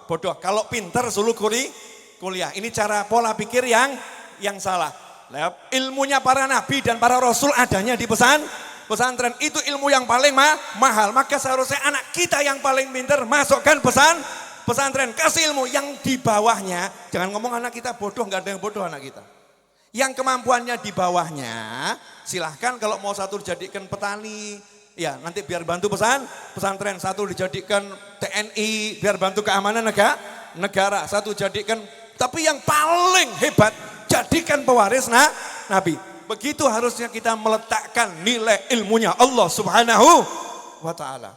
bodoh. Kalau pinter suruh kuliah. Ini cara pola pikir yang salah. Ilmunya para nabi dan para rasul adanya di pesantren. Itu ilmu yang paling mahal. Maka seharusnya anak kita yang paling pinter masukkan pesantren, kasih ilmu yang di bawahnya. Jangan ngomong anak kita bodoh, nggak ada yang bodoh anak kita. Yang kemampuannya di bawahnya, silahkan kalau mau satu dijadikan petani, ya nanti biar bantu pesantren. Satu dijadikan TNI, biar bantu keamanan negara. Satu jadikan, tapi yang paling hebat, jadikan pewaris Nabi. Begitu harusnya kita meletakkan nilai ilmunya Allah Subhanahu wa ta'ala.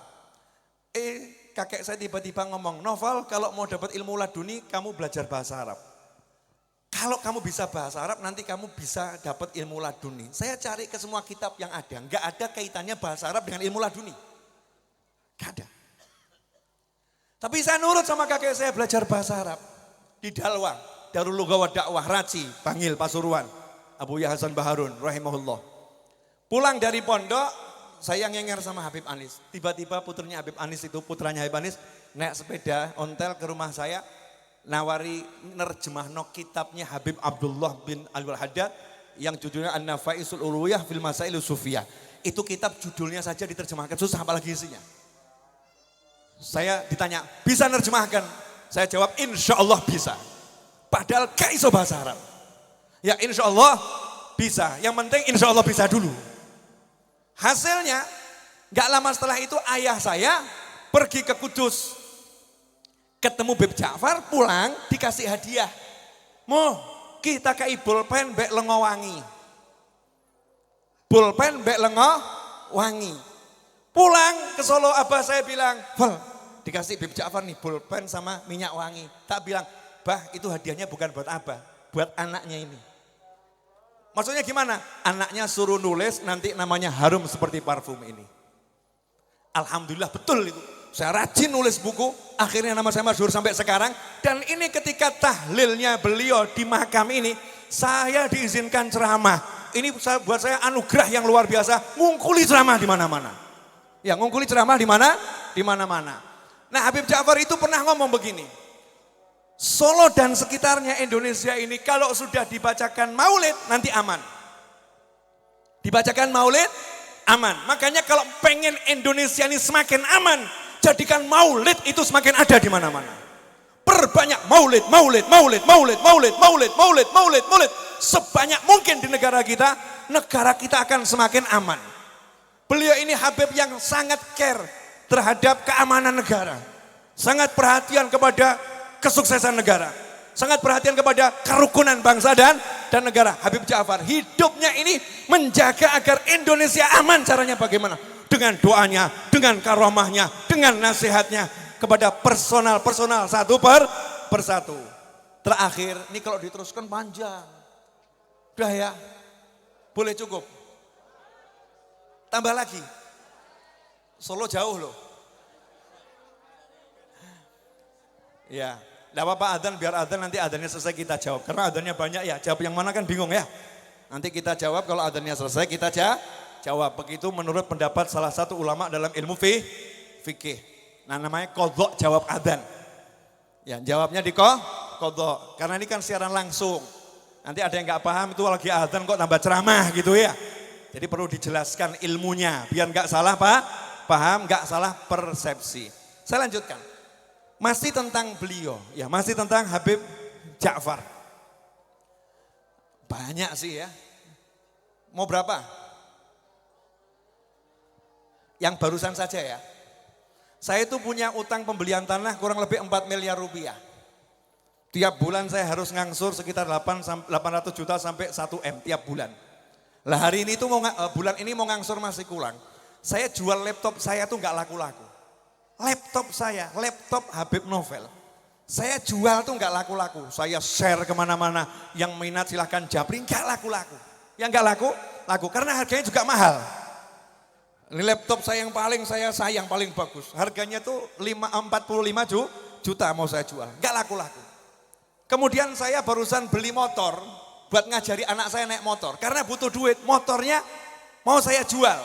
Kakek saya tiba-tiba ngomong, Novel kalau mau dapat ilmu laduni kamu belajar bahasa Arab. Kalau kamu bisa bahasa Arab nanti kamu bisa dapat ilmu laduni. Saya cari ke semua kitab yang ada, enggak ada kaitannya bahasa Arab dengan ilmu laduni. Enggak ada. Tapi saya nurut sama kakek saya belajar bahasa Arab. Di Dalwa, Darul Lugha wa Dakwah, Raci, Bangil, Pasuruan. Abu Yahya Hasan Baharun, rahimahullah. Pulang dari pondok, saya ngenger sama Habib Anis. Tiba-tiba putranya Habib Anis itu, putranya Habib Anis, naik sepeda ontel ke rumah saya, nawari nerjemahno kitabnya Habib Abdullah bin Al-Haddad yang judulnya An-Nafaisul Uluwiyah fil Masailus Sufiyah. Itu kitab judulnya saja diterjemahkan susah apalagi isinya. Saya ditanya, bisa nerjemahkan? Saya jawab, insya Allah bisa. Padahal gak iso bahasa Arab. Ya insya Allah bisa, yang penting insya Allah bisa dulu. Hasilnya, gak lama setelah itu ayah saya pergi ke Kudus. Ketemu Beb Ja'far, pulang dikasih hadiah. Mo, kita kei bolpen bek lengo wangi. Bolpen bek lengo wangi. Pulang ke Solo, abah saya bilang, Val, dikasih Beb Ja'far nih bolpen sama minyak wangi. Tak bilang, bah itu hadiahnya bukan buat abah, buat anaknya ini. Maksudnya gimana? Anaknya suruh nulis nanti namanya harum seperti parfum ini. Alhamdulillah betul itu. Saya rajin nulis buku, akhirnya nama saya masyhur sampai sekarang. Dan ini ketika tahlilnya beliau di makam ini, saya diizinkan ceramah. Ini buat saya anugerah yang luar biasa, ngungkuli ceramah di mana-mana. Ya ngungkuli ceramah di mana? Di mana-mana. Nah Habib Ja'far itu pernah ngomong begini. Solo dan sekitarnya Indonesia ini kalau sudah dibacakan maulid nanti aman. Dibacakan maulid aman. Makanya kalau pengen Indonesia ini semakin aman, jadikan maulid itu semakin ada di mana-mana. Perbanyak maulid. Sebanyak mungkin di negara kita akan semakin aman. Beliau ini Habib yang sangat care terhadap keamanan negara. Sangat perhatian kepada kesuksesan negara. Sangat perhatian kepada kerukunan bangsa dan negara. Habib Ja'far hidupnya ini menjaga agar Indonesia aman. Caranya bagaimana? Dengan doanya, dengan karomahnya, dengan nasihatnya kepada personal satu persatu. Terakhir, ini kalau diteruskan panjang. Udah ya, boleh cukup. Tambah lagi. Solo jauh loh. Ya, tidak apa-apa adzan, biar adzan nanti adzannya selesai kita jawab. Karena adzannya banyak ya, jawab yang mana kan bingung ya. Nanti kita jawab, kalau adzannya selesai kita jawab. Begitu menurut pendapat salah satu ulama dalam ilmu fikih. Nah namanya qadha jawab adzan. Ya jawabnya di qadha. Karena ini kan siaran langsung. Nanti ada yang nggak paham itu lagi adzan kok tambah ceramah gitu ya. Jadi perlu dijelaskan ilmunya biar nggak salah paham, nggak salah persepsi. Saya lanjutkan. Masih tentang beliau, ya masih tentang Habib Ja'far. Banyak sih ya. Mau berapa? Yang barusan saja ya. Saya itu punya utang pembelian tanah kurang lebih 4 miliar rupiah. Tiap bulan saya harus ngangsur sekitar 800 juta sampai 1 M tiap bulan. Lah hari ini tuh bulan ini mau ngangsur masih kurang. Saya jual laptop saya tuh nggak laku-laku. Laptop saya, laptop Habib Novel. Saya jual tuh nggak laku-laku. Saya share kemana-mana. Yang minat silahkan japri, nggak laku-laku. Yang nggak laku karena harganya juga mahal. Ini laptop saya yang paling saya sayang, paling bagus. Harganya tuh 45 juta mau saya jual. Nggak laku-laku. Kemudian saya barusan beli motor buat ngajari anak saya naik motor. Karena butuh duit, motornya mau saya jual.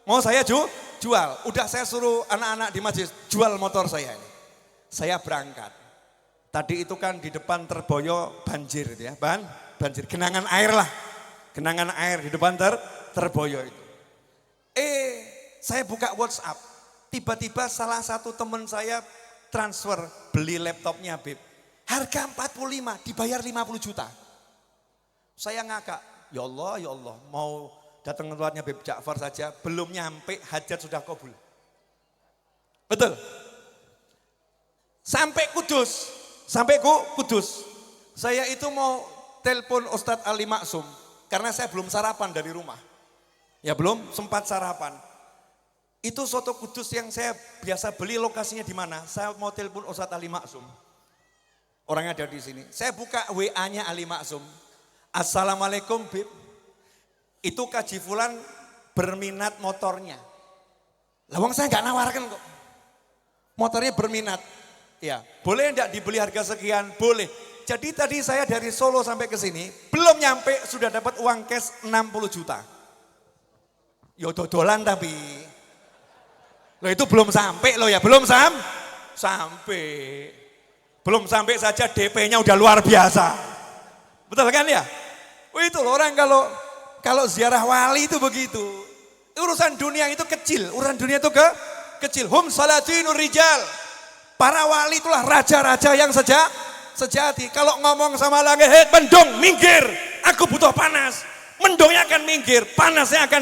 Mau saya jual. Udah saya suruh anak-anak di masjid jual motor saya ini. Saya berangkat. Tadi itu kan di depan Terboyo banjir ya, banjir. Genangan air lah. Genangan air di depan Terboyo itu. Saya buka WhatsApp, tiba-tiba salah satu teman saya transfer beli laptopnya Habib. Harga 45, dibayar 50 juta. Saya ngakak, ya Allah, mau datang ke tempatnya Habib Ja'far saja, belum nyampe hajat sudah kabul. Betul? Sampai Kudus. Saya itu mau telepon Ustadz Ali Maksum, karena saya belum sarapan dari rumah. Ya belum sempat sarapan. Itu soto Kudus yang saya biasa beli lokasinya di mana? Saya mau telepon Ustadz Ali Maksum. Orangnya ada di sini. Saya buka WA-nya Ali Maksum. Assalamualaikum Bib. Itu Kaji Fulan berminat motornya. Lawang saya nggak nawarkan kok. Motornya berminat. Ya, boleh enggak dibeli harga sekian? Boleh. Jadi tadi saya dari Solo sampai ke sini, belum nyampe sudah dapat uang cash 60 juta. Yo dodolan tapi. Loh itu belum sampai loh ya, belum sampai. Belum sampai saja DP-nya udah luar biasa. Betul kan ya? Oh itu loh orang kalau ziarah wali itu begitu. Urusan dunia itu kecil, urusan dunia itu kecil. Hum salatinur rijal. Para wali itulah raja-raja yang sejati. Kalau ngomong sama langit, "Hei mendung, minggir. Aku butuh panas." Mendungnya akan minggir, panasnya akan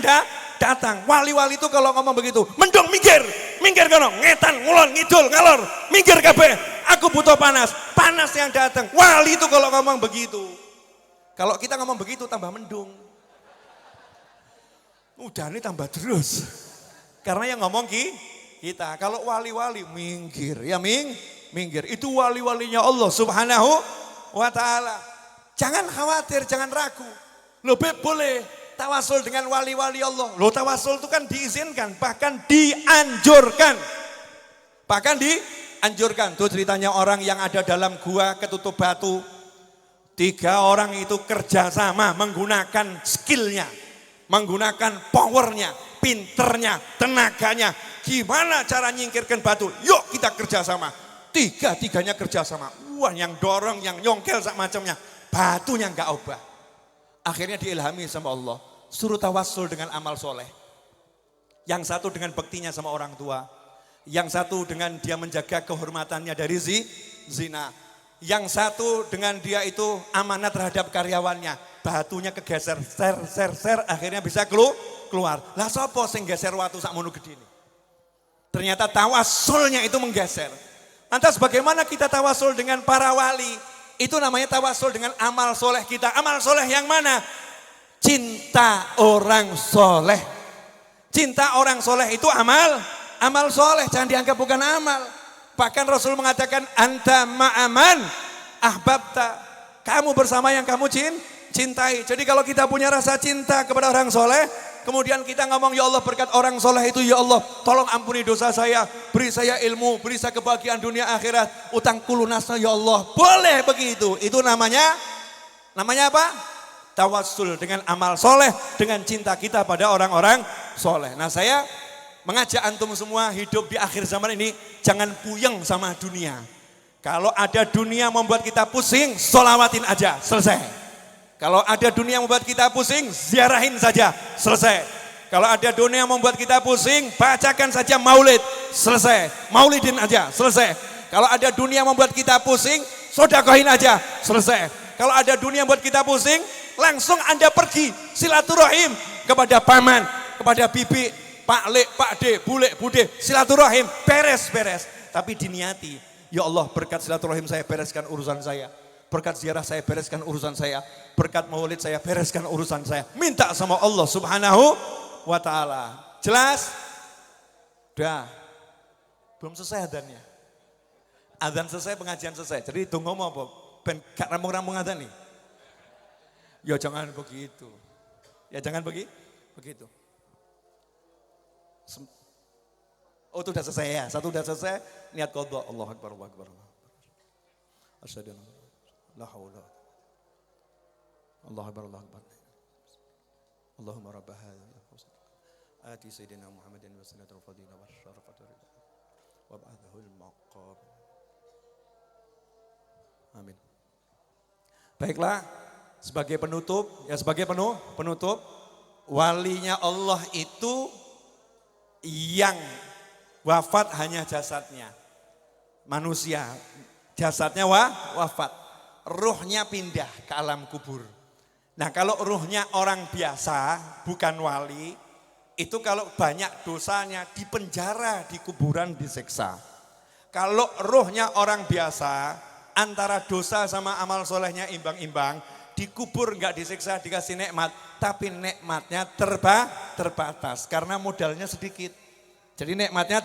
datang. Wali-wali itu kalau ngomong begitu, "Mendung, minggir. Minggir kono, ngetan, ngulon, ngidul, ngalor. Minggir kabeh. Aku butuh panas." Panas yang datang. Wali itu kalau ngomong begitu. Kalau kita ngomong begitu tambah mendung. Udah ini tambah terus. Karena yang ngomong kita. Kalau wali-wali minggir, ya minggir. Itu wali-walinya Allah Subhanahu wa ta'ala. Jangan khawatir, jangan ragu. Loh Beb boleh tawasul dengan wali-wali Allah. Loh tawasul itu kan diizinkan, bahkan dianjurkan. Bahkan dianjurkan. Tuh ceritanya orang yang ada dalam gua ketutup batu. 3 orang itu kerjasama menggunakan skillnya, menggunakan powernya, pinternya, tenaganya. Gimana cara nyingkirkan batu? Yuk kita kerjasama. 3-tiganya kerjasama. Wah yang dorong, yang nyongkel sak macamnya. Batunya enggak obah. Akhirnya diilhami sama Allah. Suruh tawassul dengan amal soleh. Yang satu dengan baktinya sama orang tua. Yang satu dengan dia menjaga kehormatannya dari zina. Yang satu dengan dia itu amanat terhadap karyawannya. Batunya kegeser, ser, akhirnya bisa keluar. Lah sopo sing geser watu sak mono gede ini? Ternyata tawassulnya itu menggeser. Lantas bagaimana kita tawasul dengan para wali? Itu namanya tawasul dengan amal soleh kita. Amal soleh yang mana? Cinta orang soleh. Cinta orang soleh itu amal soleh. Jangan dianggap bukan amal. Bahkan Rasul mengatakan anta ma'aman ahbabta. Kamu bersama yang kamu cintai. Jadi kalau kita punya rasa cinta kepada orang soleh, kemudian kita ngomong ya Allah berkat orang soleh itu ya Allah tolong ampuni dosa saya, beri saya ilmu, beri saya kebahagiaan dunia akhirat, utangku lunasnya ya Allah. Boleh begitu. Itu namanya apa? Tawassul dengan amal soleh, dengan cinta kita pada orang-orang soleh. Nah saya mengajak antum semua hidup di akhir zaman ini jangan puyeng sama dunia. Kalau ada dunia membuat kita pusing, sholawatin aja, selesai. Kalau ada dunia yang membuat kita pusing, ziarahin saja, selesai. Kalau ada dunia yang membuat kita pusing, bacakan saja maulid, selesai. Maulidin aja, selesai. Kalau ada dunia yang membuat kita pusing, sodakohin aja, selesai. Kalau ada dunia yang membuat kita pusing, langsung Anda pergi silaturahim kepada paman, kepada bibi, Pak Lek, Pak D, Bule, Bude, silaturahim, beres-beres. Tapi diniati, ya Allah berkat silaturahim saya bereskan urusan saya. Berkat ziarah saya bereskan urusan saya. Berkat maulid saya bereskan urusan saya. Minta sama Allah subhanahu wa ta'ala. Jelas? Udah. Belum selesai adhannya. Adhan selesai, pengajian selesai. Jadi itu ngomong apa? Ben gak rampung-rampung adhan nih. Ya jangan begitu. Ya jangan begitu. Oh itu udah selesai ya. Satu udah selesai. Niat qadha. Allahu Akbar, Allahu Akbar. Asyhadu an la haula. Allahu Akbar, Allahu Akbar. Allahumma rabb hadha. Ati sayyidina Muhammadin wa sallallahu fadila wa syarafatu wa ba'dahu al-maqam. Amin. Baiklah, sebagai penutup, penutup, walinya Allah itu yang wafat hanya jasadnya. Manusia, jasadnya wafat. Ruhnya pindah ke alam kubur. Nah kalau ruhnya orang biasa, bukan wali, itu kalau banyak dosanya dipenjara, di kuburan disiksa. Kalau ruhnya orang biasa, antara dosa sama amal solehnya imbang-imbang, dikubur enggak disiksa, dikasih nikmat, tapi nikmatnya terbatas karena modalnya sedikit. Jadi nikmatnya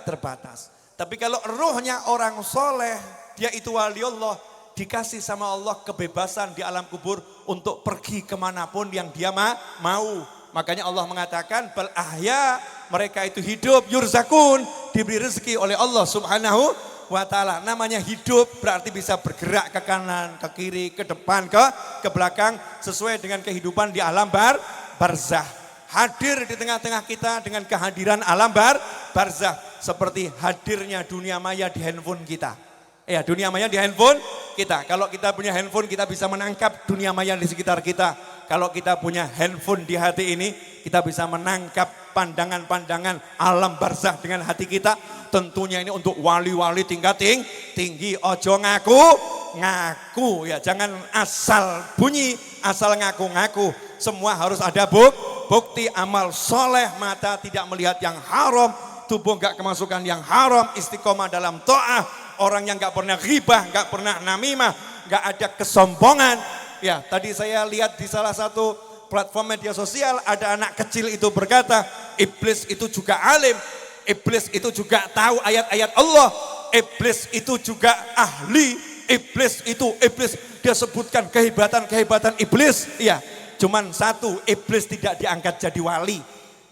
terbatas. Tapi kalau ruhnya orang soleh, dia itu wali Allah, dikasih sama Allah kebebasan di alam kubur untuk pergi kemanapun yang dia mau. Makanya Allah mengatakan bal ahya, mereka itu hidup, yurzakun, diberi rezeki oleh Allah subhanahu wa ta'ala. Namanya hidup berarti bisa bergerak ke kanan, ke kiri, ke depan, ke belakang sesuai dengan kehidupan di alam barzah. Hadir di tengah-tengah kita dengan kehadiran alam barzah seperti hadirnya dunia maya di handphone kita. Ya, dunia maya di handphone kita. Kalau kita punya handphone kita bisa menangkap dunia maya di sekitar kita. Kalau kita punya handphone di hati ini, kita bisa menangkap pandangan-pandangan alam barzah dengan hati kita. Tentunya ini untuk wali-wali tingkat tinggi. Ojo ngaku ya, jangan asal bunyi, asal ngaku-ngaku. Semua harus ada bukti amal soleh, mata tidak melihat yang haram, tubuh gak kemasukan yang haram, istiqomah dalam ta'ah, orang yang gak pernah ghibah, gak pernah namimah, gak ada kesombongan. Ya, tadi saya lihat di salah satu platform media sosial ada anak kecil itu berkata, iblis itu juga alim, iblis itu juga tahu ayat-ayat Allah, iblis itu juga ahli, iblis. Dia sebutkan kehebatan iblis. Ya, cuman satu, iblis tidak diangkat jadi wali.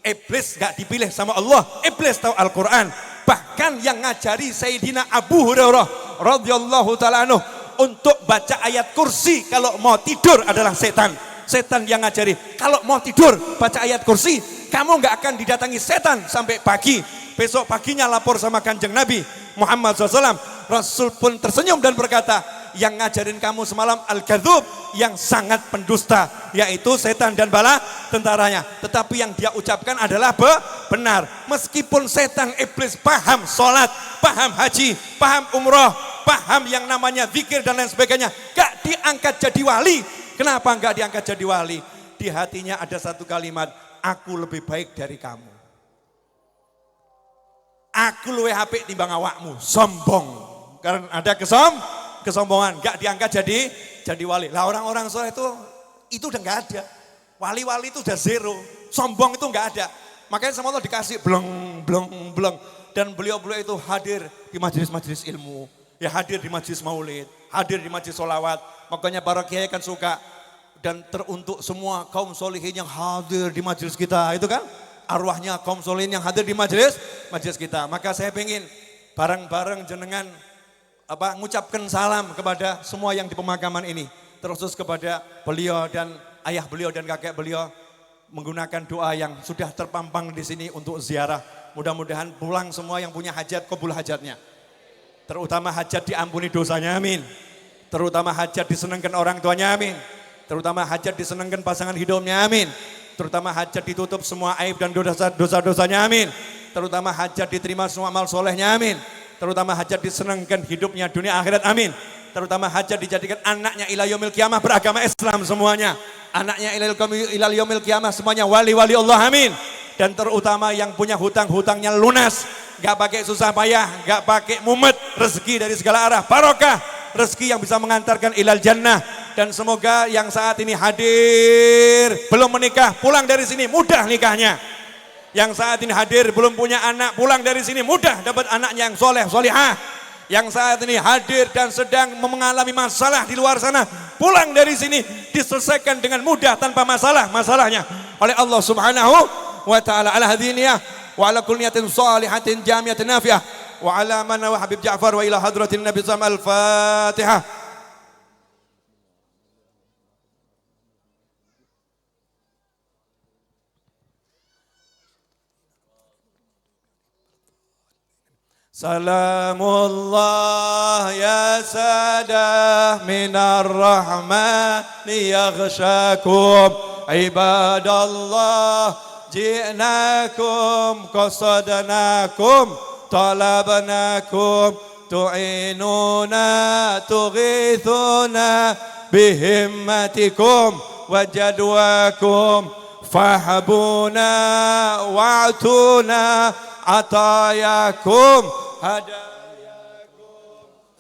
Iblis gak dipilih sama Allah, iblis tahu Al-Quran. Bahkan yang ngajari Sayyidina Abu Hurairah radhiyallahu ta'ala anhu untuk baca ayat kursi kalau mau tidur adalah setan. Setan yang ngajari, kalau mau tidur baca ayat kursi, kamu gak akan didatangi setan sampai pagi. Besok paginya lapor sama Kanjeng Nabi Muhammad SAW. Rasul pun tersenyum dan berkata, yang ngajarin kamu semalam al-kadzub, yang sangat pendusta, yaitu setan dan bala tentaranya. Tetapi yang dia ucapkan adalah benar. Meskipun setan iblis paham sholat, paham haji, paham umroh, paham yang namanya zikir dan lain sebagainya, gak diangkat jadi wali. Kenapa gak diangkat jadi wali? Di hatinya ada satu kalimat, aku lebih baik dari kamu. Aku luwih apik timbang awakmu. Sombong. Karena ada kesombongan, gak diangkat jadi wali. Lah orang-orang soleh itu udah gak ada. Wali-wali itu udah zero. Sombong itu gak ada. Makanya sama Allah dikasih bleng. Dan beliau-beliau itu hadir di majelis-majelis ilmu. Ya hadir di majelis maulid, hadir di majelis sholawat. Makanya para kiai kan suka. Dan teruntuk semua kaum solihin yang hadir di majelis kita. Itu kan arwahnya kaum solihin yang hadir di majelis kita. Maka saya pengen bareng-bareng jenengan mengucapkan salam kepada semua yang di pemakaman ini. Terus kepada beliau dan ayah beliau dan kakek beliau. Menggunakan doa yang sudah terpampang di sini untuk ziarah. Mudah-mudahan pulang semua yang punya hajat, kabul hajatnya. Terutama hajat diampuni dosanya, amin. Terutama hajat disenangkan orang tuanya, amin. Terutama hajat disenangkan pasangan hidupnya, amin. Terutama hajat ditutup semua aib dan dosa-dosanya, amin. Terutama hajat diterima semua amal solehnya, amin. Terutama hajat disenangkan hidupnya dunia akhirat, amin. Terutama hajat dijadikan anaknya ila yaumil qiyamah beragama Islam semuanya. Anaknya ila yaumil qiyamah semuanya wali-wali Allah, amin. Dan terutama yang punya hutang-hutangnya lunas, gak pakai susah payah, gak pakai mumet, rezeki dari segala arah, barokah, rezeki yang bisa mengantarkan ilal jannah. Dan semoga yang saat ini hadir belum menikah, pulang dari sini mudah nikahnya. Yang saat ini hadir belum punya anak, pulang dari sini mudah dapat anaknya yang soleh, solihah. Yang saat ini hadir dan sedang mengalami masalah di luar sana, pulang dari sini diselesaikan dengan mudah tanpa masalahnya oleh Allah Subhanahu wa ta'ala. Ala hadiniyah wa ala kulli niyatin salihatin jamiatin nafiah wa ala man wa Habib Ja'far wa ila hadratin Nabi sallallahu alaihi wasallam. Al-Fatihah. Salamullah ya sadah minar rahmani yaghshakum ibadallah ji'nakum qasadnakum talabnakum tu'inuna tughithuna bihimmatikum wajadwakum fahabuna wa'tuna atayakum هداياكم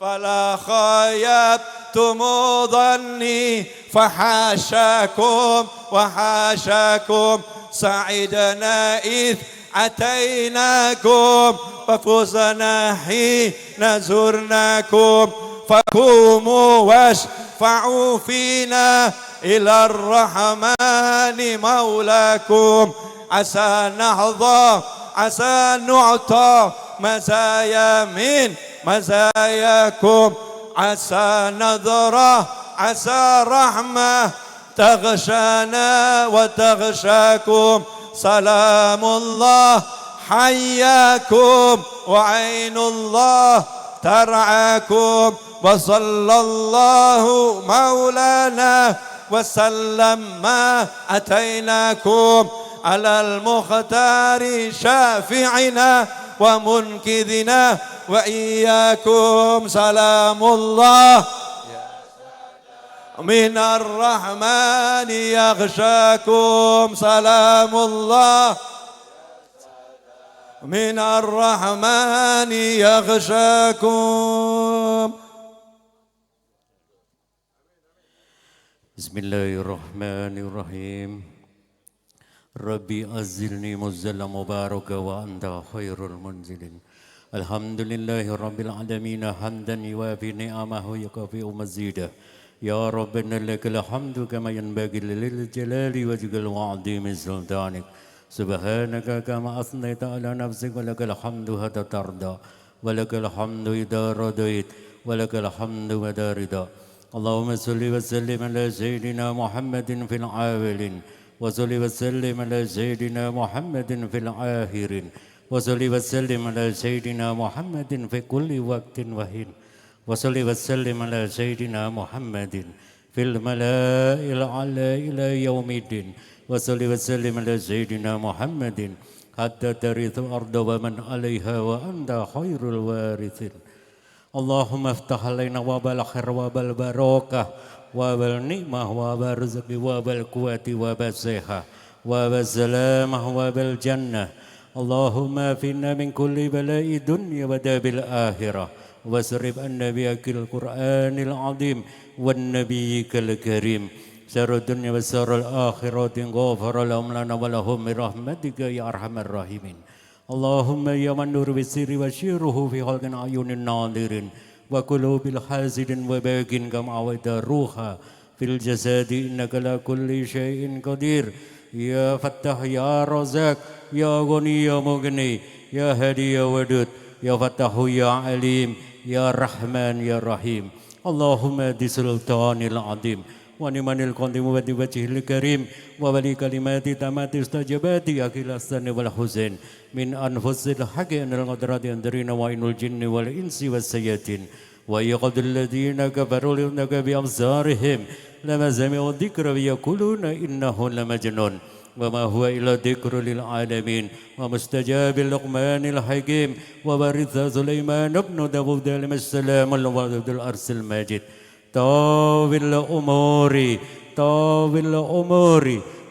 فلا خيبتم ظني فحاشاكم وحاشاكم سعدنا إذ أتيناكم وفزنا حين زرناكم فقوموا واشفعوا فينا إلى الرحمن مولاكم عسى نحظى عسى نعطى مزايا من مزاياكم عسى نظرة عسى رحمة تغشانا وتغشاكم سلام الله حياكم وعين الله ترعاكم وصلى الله مولانا وسلم ما أتيناكم على المختار شافعنا ومنكذنا وإياكم سلام الله من الرحمن يغشاكم سلام الله من الرحمن يغشاكم. بسم الله الرحمن الرحيم. ربي أزلني مزلا مباركا وأنت خير المنزلين. الحمد لله رب العالمين حمدا يوافي نعمه ويكافئ مزيده. يا ربنا لك الحمد كما ينبغي للجلال وجهك العظيم سلطانك. سبحانك كما أثنيت على نفسك ولك الحمد حتى ترضى ولك الحمد إذا رضيت ولك الحمد إذا رضا. اللهم صل وسلم على سيدنا محمد في العاولين وصل وسلم على سيدنا محمد في الآخرين وصل وسلم على سيدنا محمد في كل وقت وحين وصل وسلم على سيدنا محمد في الملائكة الأعلى إلى يوم الدين وصل وسلم على سيدنا محمد حتى ترث الأرض ومن عليها وأنت خير الوارثين. اللهم افتح علينا باب الخير وباب البركة وباب النعمة وباب الرزق وباب القوة وباب الصحة وباب السلامة وباب الجنة. اللهم افنا من كل بلاء الدنيا وداب الآخرة واصرف عنا بك القرآن العظيم والنبي الكريم شر الدنيا وشر الآخرة غفر لهم لنا ولهم برحمتك يا أرحم الراحمين. اللهم يا من نور بالسر وشيره في خلق عيون الناظرين وقلوب الحاسدين وباكين كما عويت الروح في الجسد إنك على كل شيء قدير. يا فتاح يا رزاق يا غني يا مغني يا هادي يا ودود يا فتاح يا عليم يا رحمن يا رحيم. اللهم دي سلطان العظيم ونمان القديم وبوجه الكريم وولي كلمات تامات استجابات أكل السن والحسين من أنفس الحق أن القدرات أندرين وإن الجن والإنس والسياتين ويقض الذين كفروا ليغنك بأبصارهم لما سمعوا الذكر ويقولون إنه لمجنون وما هو إلا ذكر للعالمين ومستجاب اللقمان الحكيم وورث سليمان بن داود عليه السلام الوالد الأرس الماجد طاول الأمور طاول الأمور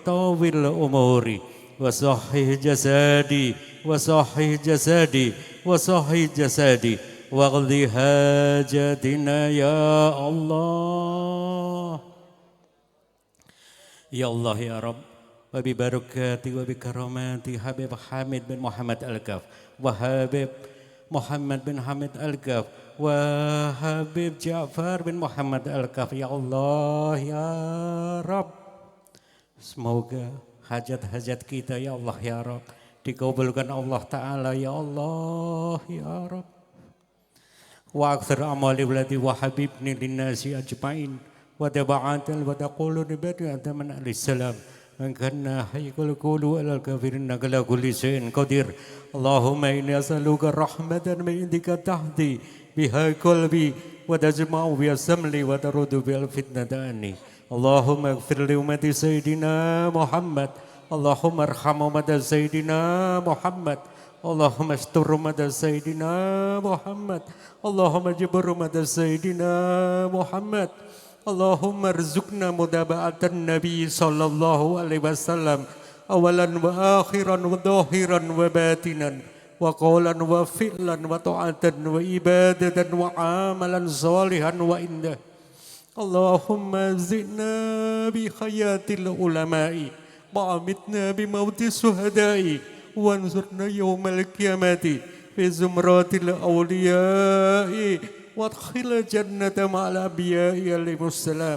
طاول الأمور وصحح جسادي وصحح جسادي وصحح جسادي واقض حاجاتنا يا الله يا الله يا رب وببركاته وبكراماته حبيب حامد بن محمد الكاف وحبيب محمد بن حمد الكاف وحبيب جعفر bin Muhammad Al-Kaf ya Allah ya Rabb. Semoga hajat-hajat kita ya Allah ya Rabb dikabulkan Allah Ta'ala ya Allah ya Rabb. Wa akthir amali waladi wa habibni linnasi ajma'in wa taba'atal wa taqulu nibadi ataman alaihissalam man kana hayyul qulu alal kafirin kala kulli shay'in qadir. Allahumma inni as'aluka rahmatan min indika tahdi biha qalbi wa tajma'u biha samli wa tarudu bil fitnata anni. Allahumma ighfir li ummati sayyidina Muhammad. Allahumma arham ummata sayyidina Muhammad. Allahumma astur ummata sayyidina Muhammad. Allahumma jibur ummata sayyidina Muhammad. Allahumma arzuqna mudaba'atan Nabi sallallahu alaihi wasallam awalan wa akhiran wa dhahiran wa batinan wa qawlan wa fi'lan wa ta'atan wa ibadatan wa amalan salihan wa indah. Allahumma zidna bi khayatil ulama'i wa amitna bi mauti suhada'i wanzurna yawmal qiyamati fi zumratil awliya'i وادخل جنة مع الأنبياء عليهم السلام.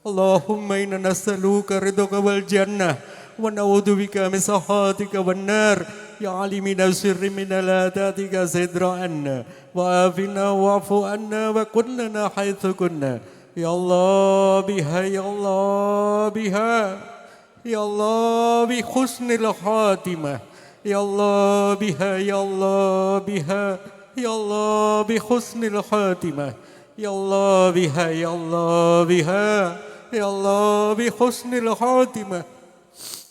اللهم إنا نسألك رضاك والجنة ونعوذ بك من سخطك والنار يا علي من السر من لا تأتيك ستر عنا وعافنا واعف عنا وكن لنا حيث كنا يا الله بها يا الله بها يا الله بحسن الخاتمة يا الله بها يا الله بها يا الله بحسن الخاتمة يا الله بها يا الله بها يا الله بحسن الخاتمة.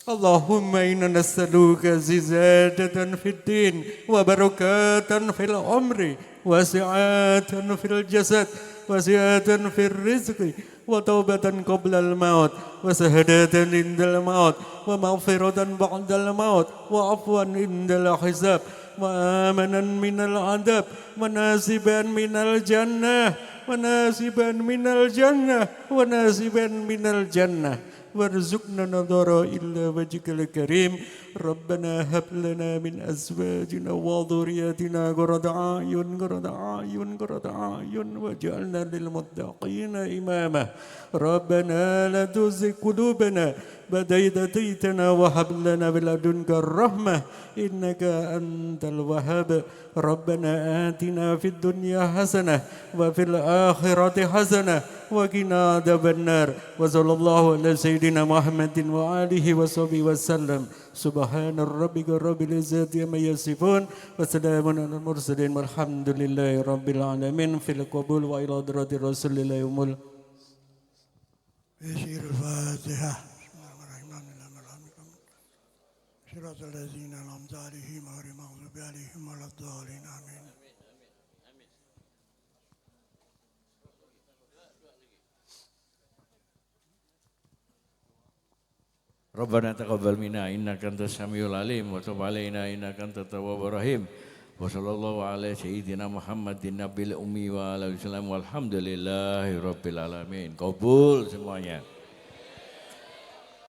اللهم إنا نسألك زيادة في الدين وبركات في العمر وسعة في الجسد وزيادة في الرزق وتوبة قبل الموت وسهادة عند الموت ومغفرة بعد الموت وعفوا عند الحساب وآمنا من العذاب وناسبا من الجنة وناسبا من الجنة وناسبا من الجنة وارزقنا نظر إلا وجهك الكريم. ربنا هب لنا من أزواجنا وذرياتنا قرة أعين قرة أعين قرة أعين واجعلنا للمتقين إماما. ربنا لا تزغ قلوبنا بعد إذ هديتنا وهب لنا من لدنك الرحمة إنك أنت الوهاب. ربنا آتنا في الدنيا حسنة وفي الآخرة حسنة وقنا عذاب النار. وصلى الله على سيدنا محمد وآله وصحبه وسلم. سبحان ربك رب العزة عما يصفون وسلام على المرسلين والحمد لله رب العالمين. في القبول وإلى حضرة رسول الله يوم يسير الفاتحة. صراط الذين أنعمت عليهم غير المغضوب عليهم ولا الضالين آمين. Rabbana taqabbal minna innaka antas samiul alim wa tub alaina innaka antat tawwabur rahim. Wa sallallahu ala sayyidina Muhammadin nabil ummi wa ala wasallam walhamdulillahi rabbil alamin. Qabul semuanya.